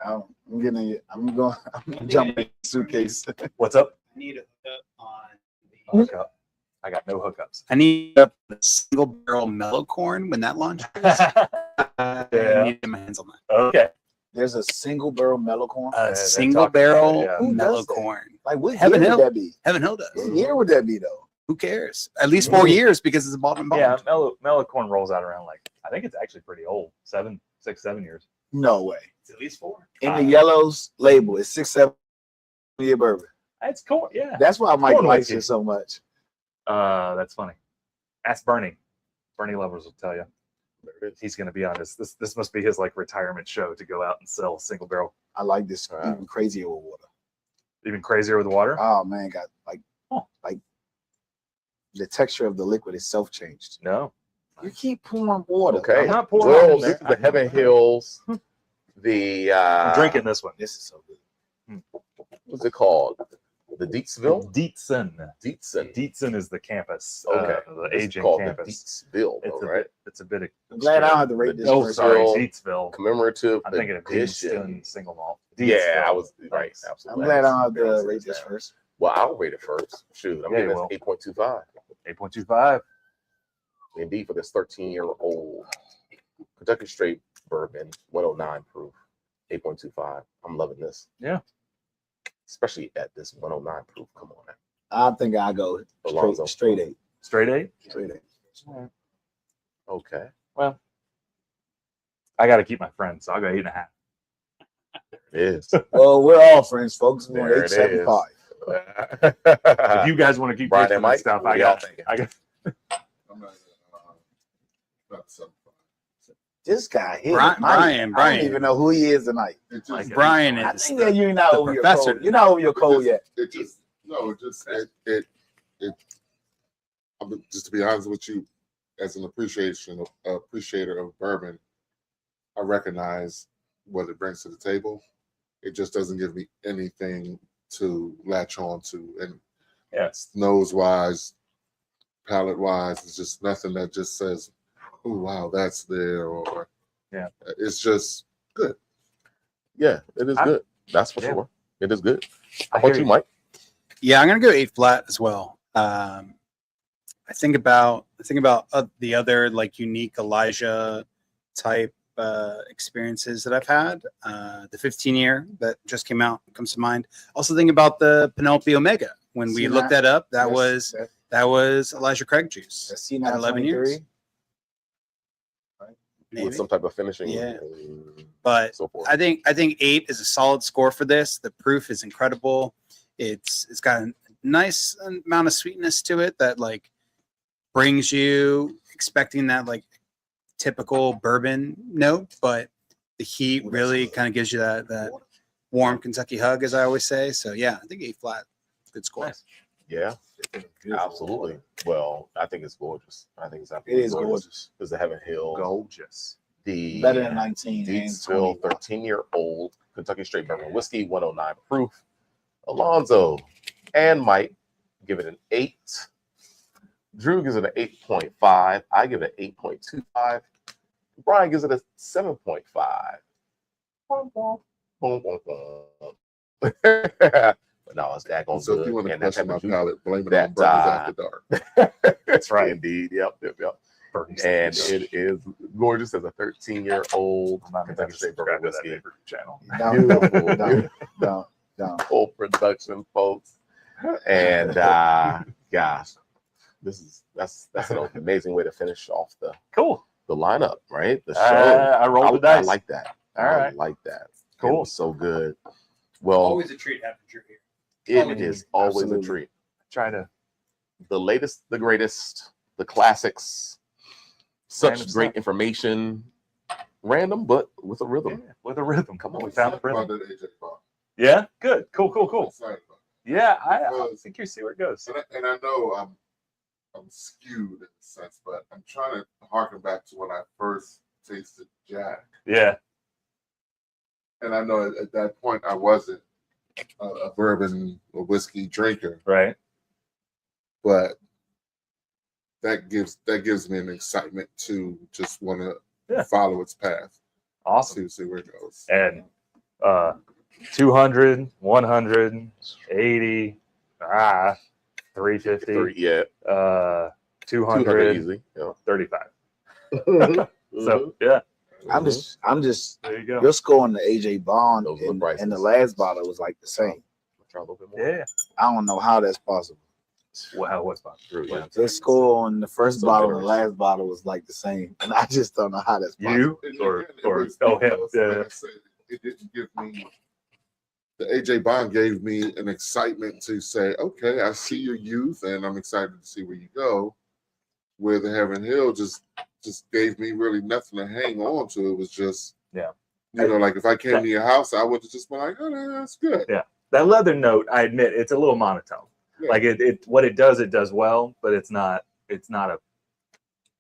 I'm going to jump in the suitcase. What's up? I need a hookup on the Hookup. I got no hookups. I need a single barrel mellow corn when that launches. I Yeah. need to get my hands on that. Okay. There's a single barrel mellow corn. A they're single talking about barrel it, yeah. Who mellow does that? corn. Like what Heaven year Hill. would that be? Heaven Hill does. What year would that be though? Who cares? At least 4 years because it's a bottom bond. Yeah, mellow corn rolls out around like, I think it's actually pretty old. 6, 7 years. No way. it's at least 4. In the yellows label, it's 6, 7 year bourbon. It's corn. Yeah. That's why Mike Corn likes whiskey. it so much. That's funny. Ask Burnie. Burnie lovers will tell you. There it is. He's going to be on this must be his like retirement show to go out and sell single barrel. I like this Wow. even crazier with water. Even crazier with water. Oh man, got Huh. like the texture of the liquid itself changed. No. You keep pouring water. Okay. I'm not pouring Well, it in this is there. the Heaven Hills. The I'm drinking this one. This is so good. What's it called? The Deatsville. Dietzen. Deatson. Dietzen is the campus. Okay. The It's aging called campus. the Deatsville, It's though, a right? bit. It's a bit. Of, I'm glad I don't have to rate The this oh, first. sorry, Deatsville. Dietzville. Commemorative I'm thinking of edition. Deatzen single malt. Yeah, Dietzville. I was right. Thanks. I'm Absolutely. glad I don't have Barrels to rate is this down. first. Well, I'll rate it first. Shoot, I'm Yeah, you giving will. it 8.25. 8.25. Indeed, for this 13-year-old Kentucky Straight Bourbon, 109 proof, 8.25. I'm loving this. Yeah. Especially at this 109 proof. Come on now. I think I go Alonzo. straight 8. Straight 8. Straight 8. Okay. Well, I got to keep my friends, so I'll go 8.5. It is. Well, we're all friends, folks. We're There it 875. If you guys want to keep Brian drinking and Mike, this stuff, what I y'all got. thinking? I got. I'm not 75. This guy here. Brian- tonight, Brian- I Brian. don't even know who he is tonight. It Like just, it. Brian I is think that you're not the over your professor cold. You're not over your cold yet. it just no, it just just to be honest with you, as an appreciator of bourbon, I recognize what it brings to the table. It just doesn't give me anything to latch on to, and Yes. nose wise, palate wise, it's just nothing that just says, "Oh wow, that's there," or Yeah. It's just good. Yeah, it is good. That's for Yeah. sure. It is good. I How about hear you, Mike? Yeah, I'm gonna go 8 flat as well. I think about the other like unique Elijah type experiences that I've had. The 15-year that just came out comes to mind. Also think about the Penelope Omega. When we See looked that? that up, that Yes, was Elijah Craig juice. That's At 11 years. C923. Maybe. With some type of finishing, Yeah. and But so forth. I think 8 is a solid score for this. The proof is incredible. It's got a nice amount of sweetness to it that like brings you expecting that like typical bourbon note, but the heat really kind of gives you that warm Kentucky hug, as I always say. So yeah, I think 8 flat, good score. Nice. Yeah, absolutely. Well, I think it's gorgeous. I think it's It absolutely is gorgeous. Because the Heaven Hill, Gorgeous. the Better than 19. Deatsville 13-year-old Kentucky straight bourbon whiskey, 109 proof. Alonzo and Mike give it an 8. Drew gives it an 8.5. I give it an 8.25. Brian gives it a 7.5. But no, it's that going So good. if you want to And that question type my of juice, palate, blame it that, on Burnie's After Dark. That's right, indeed. Yep. Burnie's And After it is gorgeous as a 13-year-old I'm not gonna Kentucky straight subscribe bourbon to that whiskey. paper channel. Beautiful, Don't. full production, folks. And gosh, that's an amazing way to finish off the Cool. lineup, right? The show. I rolled the dice. I like that. All I right. like that. Cool. It was so good. Well, Always a treat having Drew here. it is always Absolutely. a treat. Try to The latest, the greatest, the classics. Such Random great stuff. information. Random, but with a rhythm. with a rhythm. Come on, We found the About rhythm. that AJ Bond. Yeah. Good. Cool. I'm excited about Yeah. I Because- think you see where it goes. it. And I know I'm skewed in a sense, but I'm trying to harken back to when I first tasted Jack. Yeah. And I know at that point I wasn't a bourbon or whiskey drinker, Right. but that gives me an excitement to just want to Yeah. follow its path, Awesome. see where it goes. And 200, 100, 80, 350, Yeah, 200 200, easy. Yeah. 35. So So yeah, I'm just. there you go. Your score on the AJ Bond Those are the and prices. the last bottle was like the same. try a little bit more. Yeah. I don't know how that's possible. Wow, what's fun? Drew, yeah. The score on the first So bottle and the generous. last bottle was like the same, and I just don't know how that's possible. You And or again, it or was oh him? because, Yeah. like I said, it didn't give me. The AJ Bond gave me an excitement to say, okay, I see your youth, and I'm excited to see where you go. Where the Heaven Hill just gave me really nothing to hang on to. It was just, Yeah. you know, like if I came to your house, I would have just been like, oh, that's good. Yeah. That leather note, I admit, it's a little monotone. Yeah. Like it what it does well, but it's not a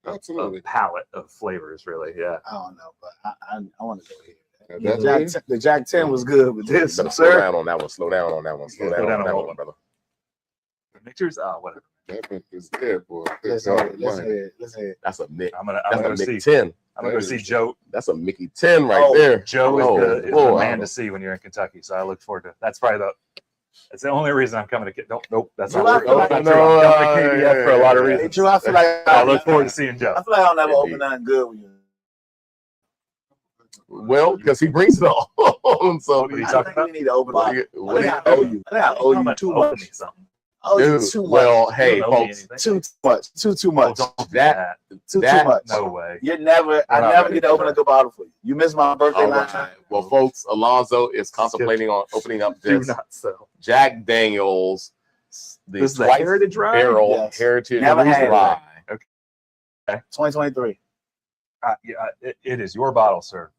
Absolutely. palette of flavors, really. Yeah. I don't know, but I want to go here. And The that's Jack, the Jack 10 was good, but You this, better slow sir, down on that one. Slow down on that one. Slow Yeah, down slow on down that on one, that brother. Mixers, whatever. that is dead, boy. let's Good hear God it. Let's almighty. hear it. Let's hear it. That's a Mick. I'm gonna That's go a see. Mick 10. I'm gonna go see Joe. That's a Mickey 10 right Oh, there. Joe Oh, is the boy. man to see when you're in Kentucky. So I look forward to. That's probably that's the only reason I'm coming to. Nope. That's Drew, not I feel like- true. I'm coming to KBF for a lot of Hey, reasons. Drew, I feel like I look forward to seeing Joe. I feel like I'll never Indeed. open nothing good with you. Well, because he brings it all. So What are you I talking think we need to open up. I think I owe you. I think I owe you too Owe me much. something. I owe you Dude, too much. well, hey, You don't owe me folks, anything. Too much. Too much. Oh, don't do That- Too that- much. No way. You're never. I We're not never ready get to for open that. a good bottle for you. You missed my birthday all line. right. Well, folks, Alonzo is contemplating on opening up Do this not sell. Jack Daniels, the This is the twice Heritage Rye? barrel Yes. Heritage Never had it. Rye. 2023. It is your bottle, sir.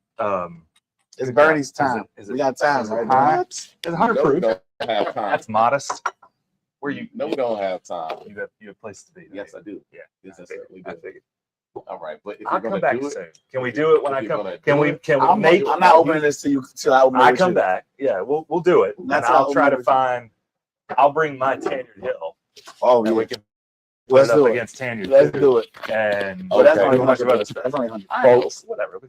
It's Good Bernie's job. time. Is it- We got time, is it right? high? Bernie? It's 100 No, we proof. don't have time. That's modest. Where you? No, we don't have time. You have a place to be. Yes, I do. Yeah. Yes, I I figured. certainly I do. figured. All right, but if I'll you're come gonna back do it, soon. Can we do it when if I you're come? gonna Can do we? it, Can we I'm make? not opening this to you till I open it I with come you. back. Yeah, we'll do it. That's and how I'll try to we- find. I'll bring my Tanyard Hill, Oh, and we yeah. can put Let's it do up it. against Tanyard. Let's too. do it. And But that's Okay. only a bunch of 100. other stuff. That's only 100. I know, Folks, whatever.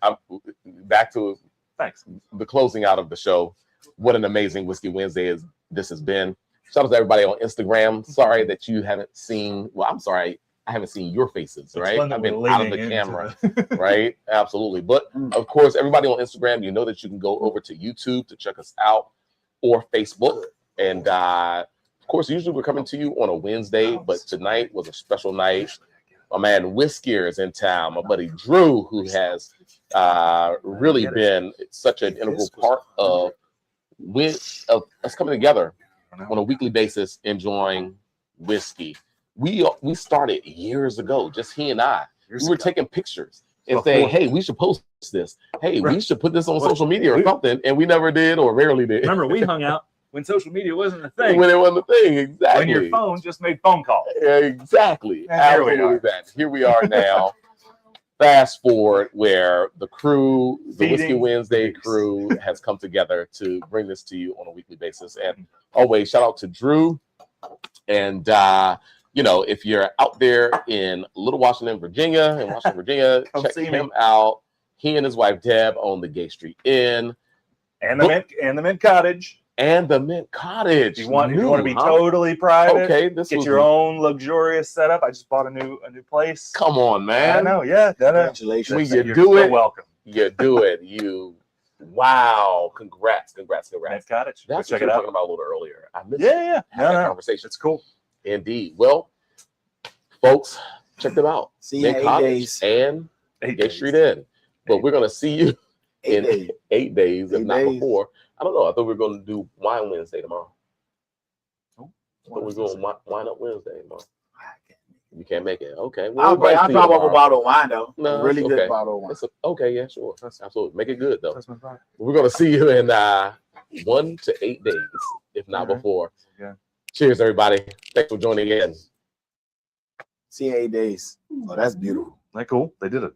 back to Thanks. the closing out of the show. What an amazing Whiskey Wednesday this has been. Shout out to everybody on Instagram. Sorry that you haven't seen. Well, I'm sorry, I haven't seen your faces. It's Right, fun that I've been we're out of the leaning camera. into the- Right, absolutely. But of course, everybody on Instagram, you know that you can go over to YouTube to check us out, or Facebook. And of course, usually we're coming to you on a Wednesday, but tonight was a special night. My man Whiskier is in town. My buddy Drew, who has really been such an integral part of us coming together on a weekly basis enjoying whiskey. We started years ago, just he and I. We were taking pictures and saying, hey, we should post this. Hey, we should put this on social media or something. And we never did or rarely did. Remember, we hung out when social media wasn't a thing. When it wasn't a thing, exactly. When your phone just made phone calls. Exactly. And here we are. Here we are now. Fast forward where the crew, the Whiskey Wednesday crew, has come together to bring this to you on a weekly basis. And always shout out to Drew. And if you're out there in Little Washington, Virginia, check him out. He and his wife Deb own the Gay Street Inn and the Mint Cottage. And the Mint Cottage. You want to be totally private? Okay, get your own luxurious setup. I just bought a new place. Come on, man! I know, yeah. Congratulations! When you You're do it, welcome. You do it. Wow! Congrats! Mint Cottage. That's what check you it were out. talking about a little earlier. I missed that conversation. It's cool. Indeed. Well, folks, check them out. See you in 8 days. And Gay Street Inn. But we're gonna see you in 8 days, if not before. I don't know. I thought we were going to do Wine Wednesday tomorrow. I thought we were going to Wine Up Wednesday tomorrow. You can't make it. Okay. Well, I'll drop off a bottle of wine, though. No, really good okay. bottle of wine. Okay, yeah, sure. Absolutely. Make it good, though. That's my thought. We're going to see you in 1 to 8 days, if not before. Yeah. Cheers, everybody. Thanks for joining in. See you in 8 days. Oh, that's beautiful. Isn't that cool? They did it.